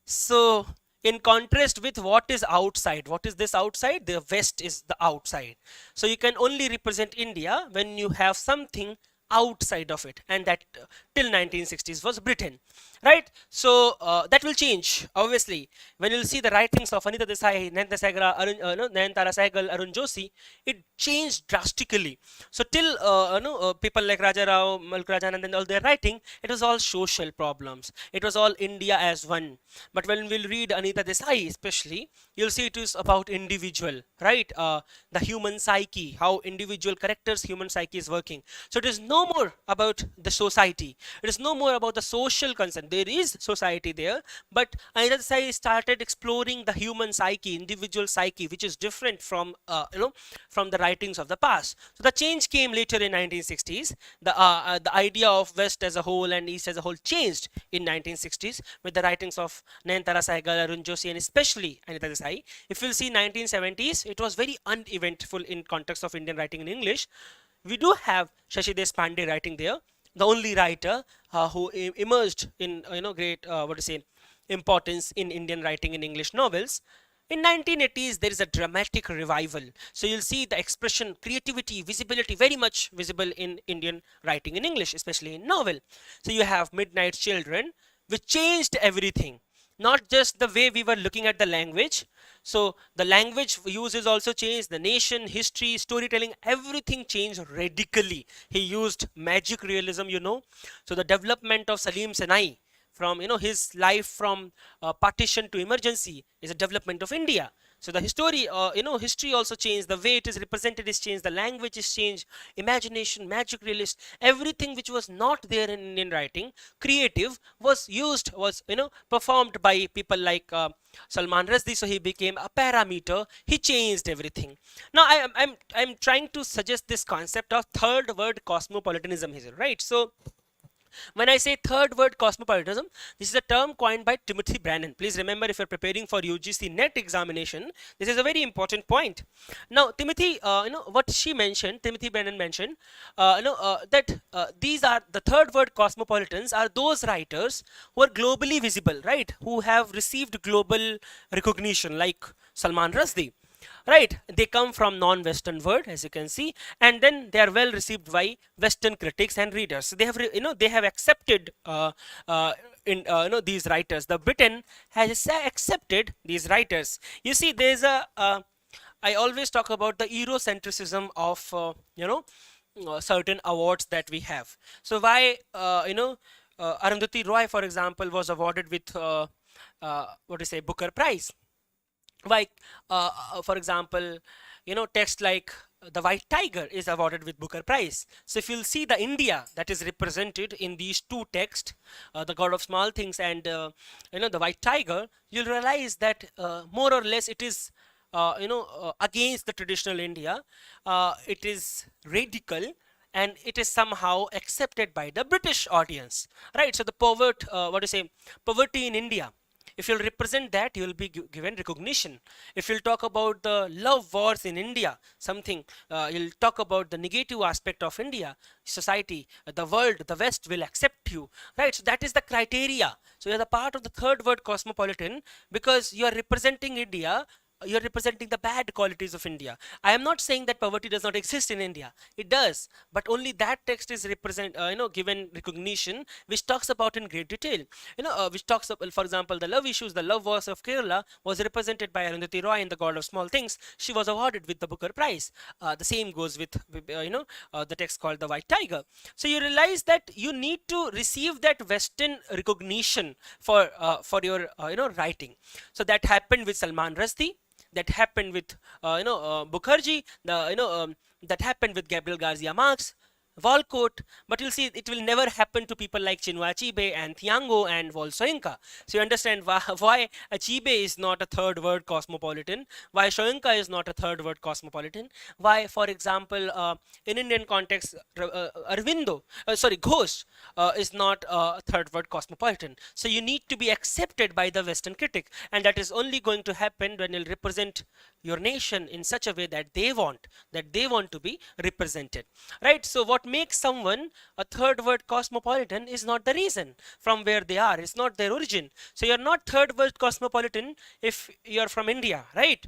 So in contrast with what is outside, what is this outside? The West is the outside. So you can only represent India when you have something outside of it, and that till 1960s was Britain, right? So that will change obviously when you'll see the writings of Anita Desai, Nayantara Sehgal, Arun Joshi. It changed drastically. So till people like Raja Rao, Malk Rajanand and all their writing, it was all social problems, it was all India as one. But when we'll read Anita Desai especially, you'll see it is about individual, right? The human psyche, how individual characters human psyche is working. So it is no more about the society, it is no more about the social concern. There is society there, but Anita Desai started exploring the human psyche, individual psyche, which is different from from the writings of the past. So the change came later in 1960s. The idea of West as a whole and East as a whole changed in 1960s with the writings of Nayantara Sehgal, Arun Joshi, and especially Anita Desai. If you'll see 1970s, it was very uneventful in context of Indian writing in English. We do have Shashi Deshpande writing there, the only writer who emerged in great what to say importance in Indian writing in English novels. In 1980s, there is a dramatic revival. So you'll see the expression, creativity, visibility very much visible in Indian writing in English, especially in novel. So you have Midnight Children, which changed everything. Not just the way we were looking at the language. So the language uses also changed, the nation, history, storytelling, everything changed radically. He used magic realism, So the development of Salim Senai, from his life from partition to emergency, is a development of India. So the history also changed, the way it is represented is changed, the language is changed, imagination, magic realist, everything which was not there in Indian writing, creative, was used, was performed by people like Salman Rushdie. So he became a parameter, he changed everything. Now I'm trying to suggest this concept of third word cosmopolitanism here, right? So when I say third word cosmopolitanism, this is a term coined by Timothy Brennan. Please remember, if you're preparing for UGC NET examination, this is a very important point. Now, Timothy, what Timothy Brennan mentioned, that these are the third word cosmopolitans are those writers who are globally visible, right? Who have received global recognition, like Salman Rushdie. Right, they come from non-Western world, as you can see, and then they are well received by Western critics and readers. So they have they have accepted these writers. The Britain has accepted these writers. You see, there's I always talk about the Eurocentrism of certain awards that we have. So why Arundhati Roy, for example, was awarded with Booker Prize. Like for example, text like The White Tiger is awarded with Booker Prize. So if you'll see the India that is represented in these two texts, The God of Small Things and The White Tiger, you'll realize that more or less it is against the traditional India. It is radical, and it is somehow accepted by the British audience, right? So the poverty in India, if you'll represent that, you will be given recognition. If you'll talk about the love wars in India, something, you'll talk about the negative aspect of India, society, the world, the West will accept you, right? So that is the criteria. So you're the part of the third word cosmopolitan because you are representing India. You're representing the bad qualities of India. I am not saying that poverty does not exist in India. It does, but only that text is given recognition, which talks about in great detail. Which talks about, for example, the love issues, the love wars of Kerala was represented by Arundhati Roy in The God of Small Things. She was awarded with the Booker Prize. The same goes with the text called The White Tiger. So you realize that you need to receive that Western recognition for your writing. So that happened with Salman Rushdie. That happened with Mukherjee, that happened with Gabriel Garcia Marquez, Walcott, but you'll see it will never happen to people like Chinua Achebe and Thiago and Soyinka. So you understand why Achebe is not a third world cosmopolitan, why Soyinka is not a third world cosmopolitan, why, for example, in Indian context, Arvindo, sorry, Ghosh is not a third world cosmopolitan. So you need to be accepted by the Western critic, and that is only going to happen when you'll represent your nation in such a way that they want to be represented, right? So what makes someone a third world cosmopolitan is not the reason from where they are, it's not their origin. So you're not third world cosmopolitan if you're from India, right?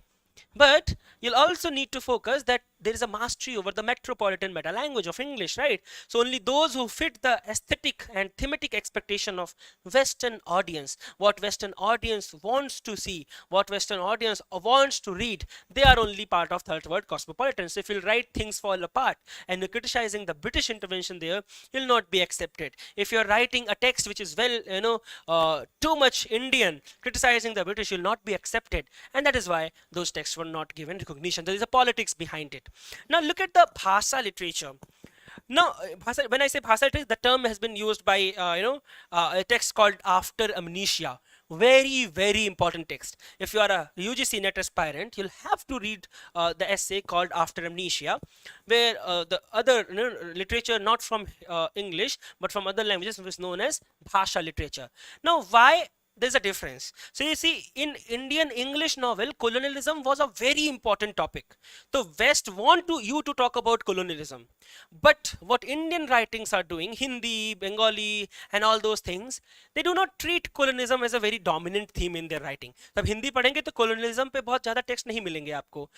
But you'll also need to focus that there is a mastery over the metropolitan meta language of English, right? So only those who fit the aesthetic and thematic expectation of Western audience, what Western audience wants to see, what Western audience wants to read, they are only part of third world cosmopolitans. So if you'll write Things Fall Apart and you're criticizing the British intervention there, you'll not be accepted. If you're writing a text which is too much Indian, criticizing the British, you'll not be accepted. And that is why those texts were not given recognition. There is a politics behind it. Now look at the Bhasa literature. Now, when I say Bhasa literature, the term has been used by a text called After Amnesia. Very, very important text. If you are a UGC net aspirant, you'll have to read the essay called After Amnesia, where the other literature, not from English, but from other languages, is known as Bhasha literature. Now, why there's a difference? So you see, in Indian English novel, colonialism was a very important topic. The West want you to talk about colonialism, but what Indian writings are doing, Hindi, Bengali and all those things, they do not treat colonialism as a very dominant theme in their writing. तब हिंदी पढ़ेंगे तो colonialism पे बहुत ज़्यादा text नहीं मिलेंगे आपको,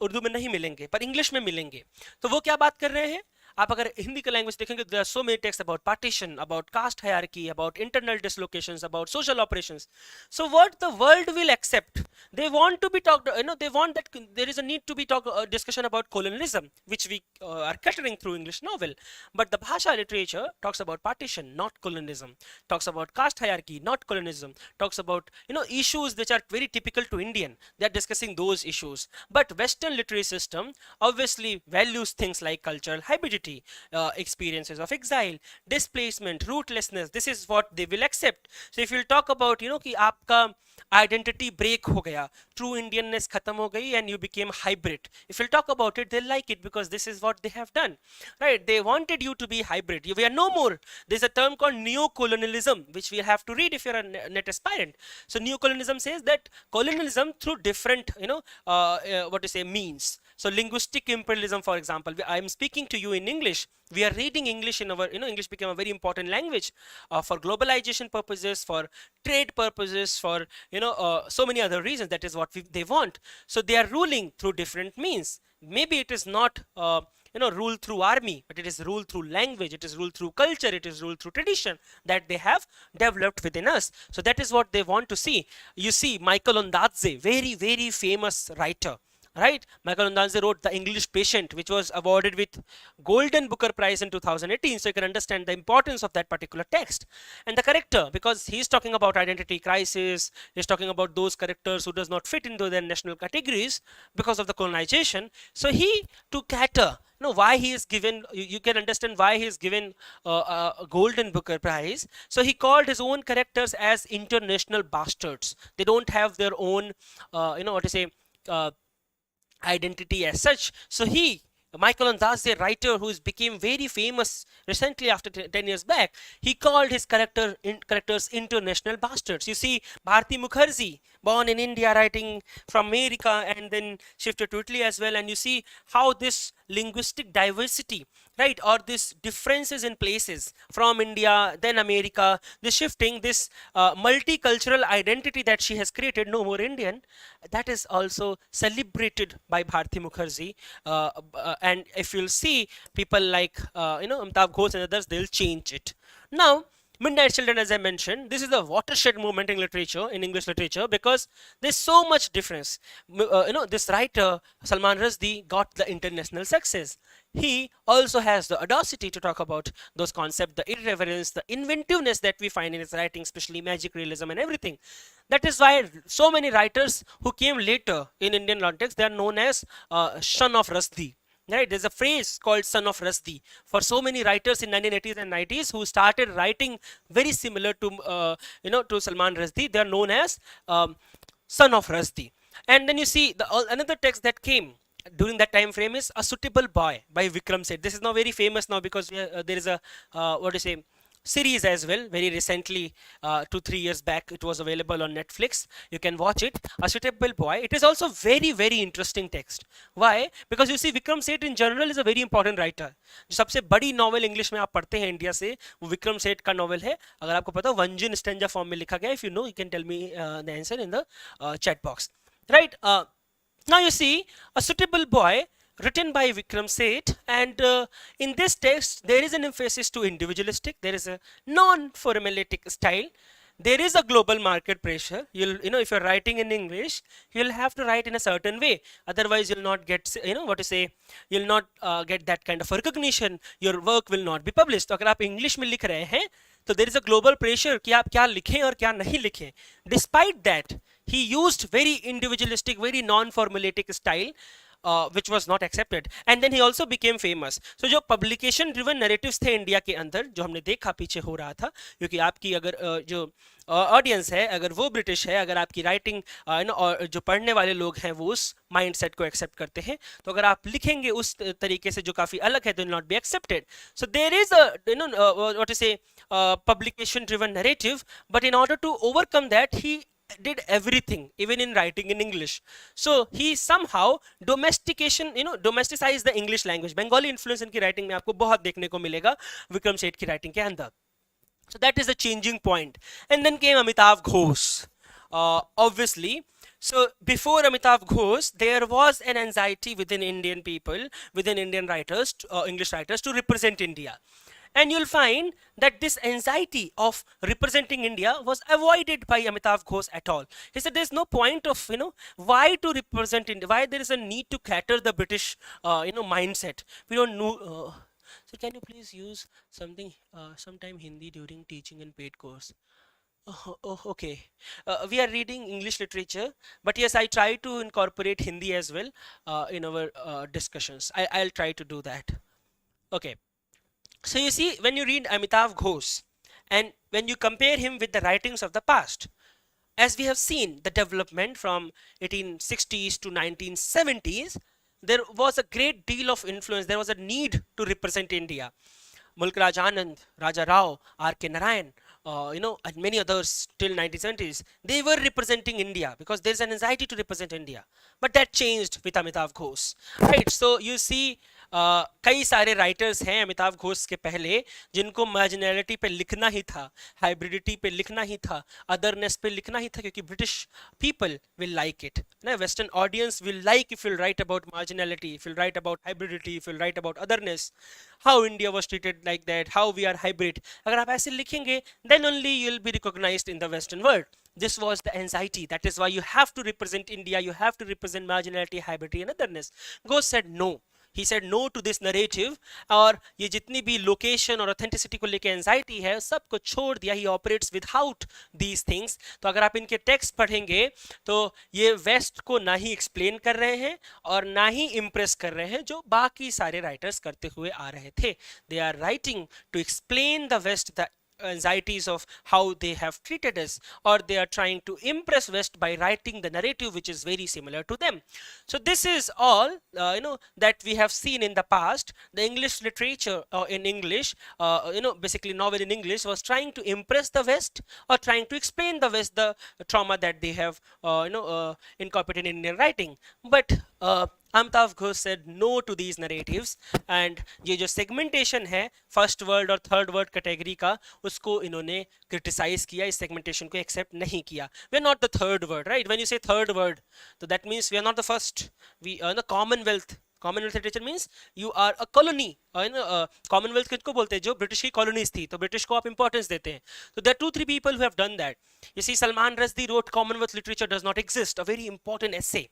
उर्दू में नहीं मिलेंगे, पर इंग्लिश में मिलेंगे. तो वो क्या बात कर रहे हैं? आप अगर हिंदी का लैंग्वेज देखेंगे, there are so many texts about partition, about caste hierarchy, about internal dislocations, about social operations. So what the world will accept, they want to be talked, they want that there is a need to be discussion about colonialism, which we are catering through English novel. But the Bhasha literature talks about partition, not colonialism, talks about caste hierarchy, not colonialism, talks about issues which are very typical to Indian. They are discussing those issues. But Western literary system obviously values things like cultural hybridity, experiences of exile, displacement, rootlessness. This is what they will accept. So if you'll talk about कि आपका identity break हो गया, true Indianness खत्म हो गई and you became hybrid, if you'll talk about it, they'll like it because this is what they have done, right? They wanted you to be hybrid. We are no more. There's a term called neo-colonialism, which we have to read if you're a net aspirant. So neo-colonialism says that colonialism through different means. So linguistic imperialism, for example, I'm speaking to you in English. We are reading English in our, English became a very important language for globalization purposes, for trade purposes, for, so many other reasons. That is what they want. So they are ruling through different means. Maybe it is not, rule through army, but it is rule through language, it is rule through culture, it is rule through tradition that they have developed within us. So that is what they want to see. You see, Michael Ondaatje, very, very famous writer, right? Michael Ondaatje wrote The English Patient, which was awarded with Golden Booker Prize in 2018. So you can understand the importance of that particular text. And the character, because he's talking about identity crisis, he's talking about those characters who does not fit into their national categories because of the colonization. So he, to cater, why he is given, you can understand why he is given a Golden Booker Prize. So he called his own characters as international bastards. They don't have their own, identity as such. So Michael Ondaatje, writer who became very famous recently after 10 years back, he called his characters international bastards. You see, Bharti Mukherjee, born in India, writing from America and then shifted to Italy as well. And you see how this linguistic diversity, right, or this differences in places from India, then America, this shifting, this multicultural identity that she has created, no more Indian, that is also celebrated by Bharti Mukherjee. And if you'll see people like, Amitabh Ghosh and others, they'll change it. Now, Midnight Children, as I mentioned, this is a watershed movement in literature, in English literature, because there's so much difference. This writer, Salman Rushdie, got the international success. He also has the audacity to talk about those concepts, the irreverence, the inventiveness that we find in his writing, especially magic realism and everything. That is why so many writers who came later in Indian context, they are known as son of Rushdie. Right, there's a phrase called son of Rusdi for so many writers in 1980s and 90s who started writing very similar to to Salman Rusdi. They are known as son of Rusdi. And then you see the another text that came during that time frame is A Suitable Boy by Vikram Seth. This is now very famous now because there is a what do you say, series as well. Very recently, 2-3 years back, it was available on Netflix. You can watch it. A Suitable Boy. It is also very interesting text. Why? Because you see, Vikram Seth in general is a very important writer. जो सबसे बड़ी novel English में आप पढ़ते हैं India से, वो विक्रम सेठ का नॉवल है. अगर आपको पता हो, वंजिन स्टेंजा फॉर्म में लिखा गया. If you know, you can tell me the answer in the chat box. Right? Now you see, A Suitable Boy, written by Vikram Seth, and in this text there is an emphasis to individualistic. There is a non-formulatic style. There is a global market pressure. If you're writing in English, you'll have to write in a certain way. Otherwise, you'll not get, you'll not get that kind of recognition. Your work will not be published. तो अगर आप English में लिख रहे हैं, तो there is a global pressure कि आप क्या लिखें और क्या नहीं लिखें. Despite that, he used very individualistic, very non-formulatic style. Which was not accepted, and then he also became famous. So जो publication driven narratives थे इंडिया के अंदर, जो हमने देखा पीछे हो रहा था, क्योंकि आपकी अगर जो ऑडियंस है, अगर वो ब्रिटिश है, अगर आपकी राइटिंग और जो पढ़ने वाले लोग हैं वो उस माइंडसेट को एक्सेप्ट करते हैं, तो अगर आप लिखेंगे उस तरीके से जो काफी अलग है, तो will not be accepted. So there is what is a publication driven narrative, but in order to overcome that, he did everything, even in writing in English. So he somehow domesticized the English language. Bengali influence इनकी writing में आपको बहुत देखने को मिलेगा विक्रम सेठ की writing के अंदर. So that is the changing point. And then came Amitav Ghosh. Obviously, so before Amitav Ghosh, there was an anxiety within Indian people, within Indian writers, English writers, to represent India. And you'll find that this anxiety of representing India was avoided by Amitav Ghosh at all. He said there's no point of, why to represent India, why there is a need to cater the British, mindset. We don't know. So can you please use sometime Hindi during teaching and paid course? Okay. We are reading English literature, but yes, I try to incorporate Hindi as well in our discussions. I'll try to do that. Okay. So you see, when you read Amitav Ghosh and when you compare him with the writings of the past, as we have seen the development from 1860s to 1970s, there was a great deal of influence. There was a need to represent India. Mulk Raj Anand, Raja Rao, R.K. Narayan, and many others till 1970s, they were representing India because there's an anxiety to represent India. But that changed with Amitav Ghosh. Right, so you see, कई सारे writers हैं अमिताभ घोष के पहले जिनको मार्जिनैलिटी पे लिखना ही था, हाइब्रिडिटी पे लिखना ही था, अदरनेस पे लिखना ही था, क्योंकि British people will like it ना, western audience will like if you write about marginality, if you write about hybridity, if you write about otherness, how India was treated like that, how we are hybrid. अगर आप ऐसे लिखेंगे then only you will be recognised in the western world. This was the anxiety. That is why you have to represent India, you have to represent marginality, hybridity and otherness. Ghosh said no. He said no to this narrative. और ये जितनी भी location और authenticity को लेके anxiety है सबको छोड़ दिया. He operates without these things. तो अगर आप इनके टेक्स्ट पढ़ेंगे तो ये वेस्ट को ना ही एक्सप्लेन कर रहे हैं और ना ही इम्प्रेस कर रहे हैं जो बाकी सारे राइटर्स करते हुए आ रहे थे. They are writing to explain the West, the anxieties of how they have treated us, or they are trying to impress West by writing the narrative which is very similar to them. So this is all that we have seen in the past. The English literature in English, basically novel in English, was trying to impress the West or trying to explain the West, the trauma that they have incorporated in Indian writing. But Amitav Ghosh said no to these narratives, and ये जो segmentation है first word और third word category का, उसको इन्होंने criticise किया, इस segmentation को एक्सेप्ट नहीं किया. We are not the third world, right? When you say third world, तो that means we are not the first. We are the commonwealth. Commonwealth literature means you are a colony. Commonwealth किसको बोलते हैं? जो British की colonies थी, तो British को आप इंपॉर्टेंस देते हैं. तो there 2-3 people who have done that. You see, Salman Rushdie wrote Commonwealth literature does not exist, a very important essay.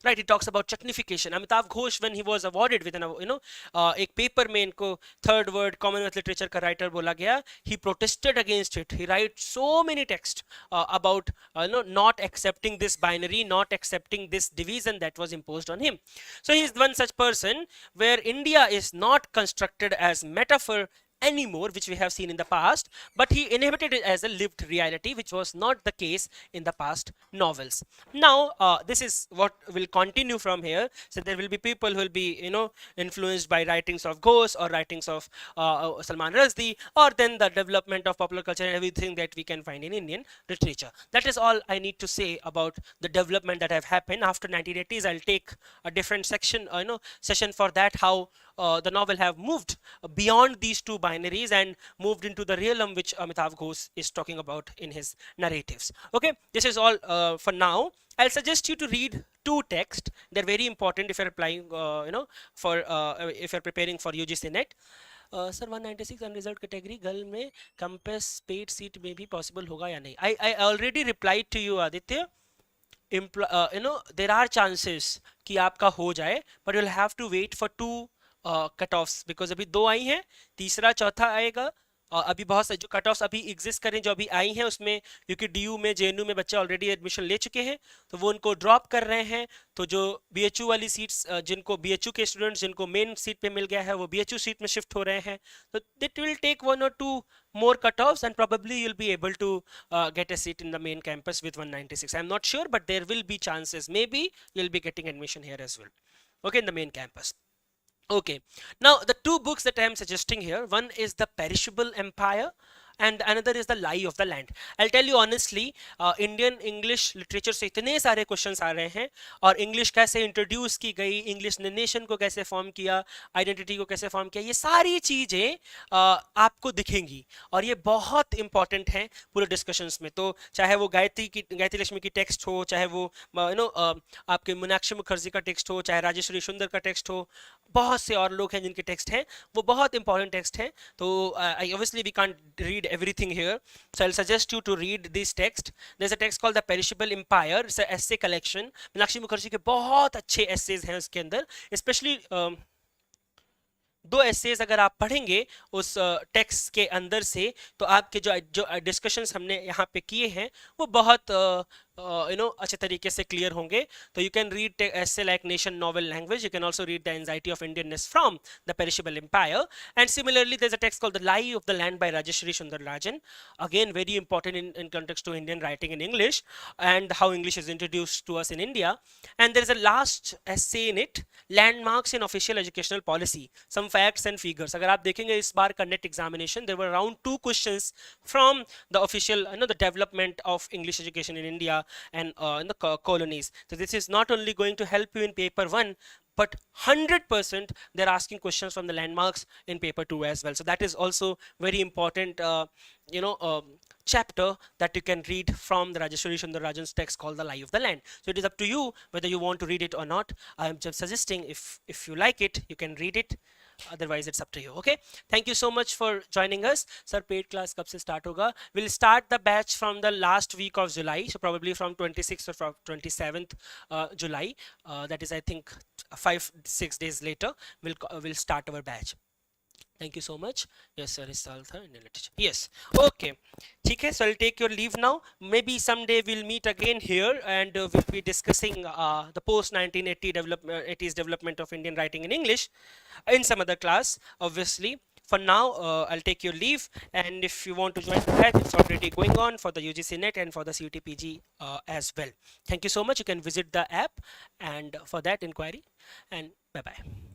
right? He talks about chutneyfication. Amitav Ghosh, when he was awarded with an एक paper में इनको third word Commonwealth literature का writer बोला गया, he protested against it. He writes so many texts about not accepting this binary, not accepting this division that was imposed on him. So he is one such person where India is not constructed as metaphor anymore, which we have seen in the past, but he inhabited it as a lived reality, which was not the case in the past novels. Now this is what will continue from here. So there will be people who will be influenced by writings of Ghosh or writings of Salman Rushdie, or then the development of popular culture and everything that we can find in Indian literature. That is all I need to say about the development that have happened after 1980s. I'll take a different section session for that, how the novel have moved beyond these two binaries and moved into the realm which Amitav Ghosh is talking about in his narratives. Okay, this is all for now. I'll suggest you to read two texts. They're very important if you're applying, for if you're preparing for UGC NET. Sir 196 unreserved category girl में compass paid seat में भी possible होगा या नहीं? I already replied to you, Aditya. There are chances कि आपका हो जाए, but you'll have to wait for two cut offs, because अभी दो आई हैं, तीसरा चौथा आएगा. अभी बहुत सारे जो कट ऑफ्स अभी एग्जिस्ट करें जो अभी आई हैं उसमें, क्योंकि DU में JNU में बच्चे ऑलरेडी एडमिशन ले चुके हैं तो वो उनको ड्रॉप कर रहे हैं. तो जो BHU वाली सीट्स, जिनको BHU के स्टूडेंट्स जिनको मेन सीट पे मिल गया है वो BHU सीट में शिफ्ट हो रहे हैं. तो it will take 1 or 2 more cut-offs and probably you'll be able to get a seat in the main campus with 196. I'm not sure, but there will be chances. Maybe you'll be getting admission here as well. Okay, in the main campus. Okay, now the two books that I am suggesting here, one is The Perishable Empire and another is The Lie of the Land. I'll tell you honestly, Indian English literature से इतने सारे questions आ रहे हैं, और English कैसे introduce की गई, English ने nation को कैसे form किया, identity को कैसे form किया, ये सारी चीज़ें आपको दिखेंगी और ये बहुत important हैं पूरे discussions में. तो चाहे वो गायत्री लक्ष्मी की text हो, चाहे वो आपके मीनाक्षी मुखर्जी का text हो, चाहे राजेश्वरी सुंदर का text हो, बहुत से और लोग हैं जिनके टेक्स्ट हैं, वो बहुत इंपॉर्टेंट टेक्स्ट हैं. तो obviously we can't read everything here, so I'll suggest you to read this text. There's a text called The Perishable Empire. It's an essay collection. Meenakshi Mukherjee के बहुत अच्छे essays हैं उसके अंदर, especially दो एसेज अगर आप पढ़ेंगे उस टेक्स्ट के अंदर से, तो आपके जो डिस्कशंस हमने यहाँ पे किए हैं वो बहुत अच्छे तरीके से क्लियर होंगे. तो you can read essay like Nation Novel Language. You can also read The Anxiety of Indianness from The Perishable Empire. And similarly, there's a text called The Lie of the Land by Rajeshri Sundararajan. Again, very important in context to Indian writing in English and how English is introduced to us in India. And there's a last essay in it, Landmarks in Official Educational Policy, Some Facts and Figures. अगर आप देखेंगे इस बार का net examination, there were around 2 questions from the official, the development of English education in India and in the colonies. So this is not only going to help you in paper 1, but 100% they're asking questions from the landmarks in paper 2 as well. So that is also very important chapter that you can read from the Rajeshwari Sundararajan's text called The Lie of the Land. So it is up to you whether you want to read it or not. I am just suggesting if you like it, you can read it. Otherwise it's up to you. Okay, thank you so much for joining us. Sir, paid class कब से start होगा? We'll start the batch from the last week of July, so probably from 26th or from 27th July. That is, I think, 5-6 days later we'll start our batch. Thank you so much. Yes sir, is Saltha Indian literature. Yes, okay, ठीक है. So I'll take your leave now. Maybe someday we'll meet again here and we'll be discussing the post 1980s development of Indian writing in English in some other class, obviously. For now, I'll take your leave, and if you want to join the batch, it's already going on for the UGC NET and for the CUT-PG as well. Thank you so much. You can visit the app and for that inquiry, and bye-bye.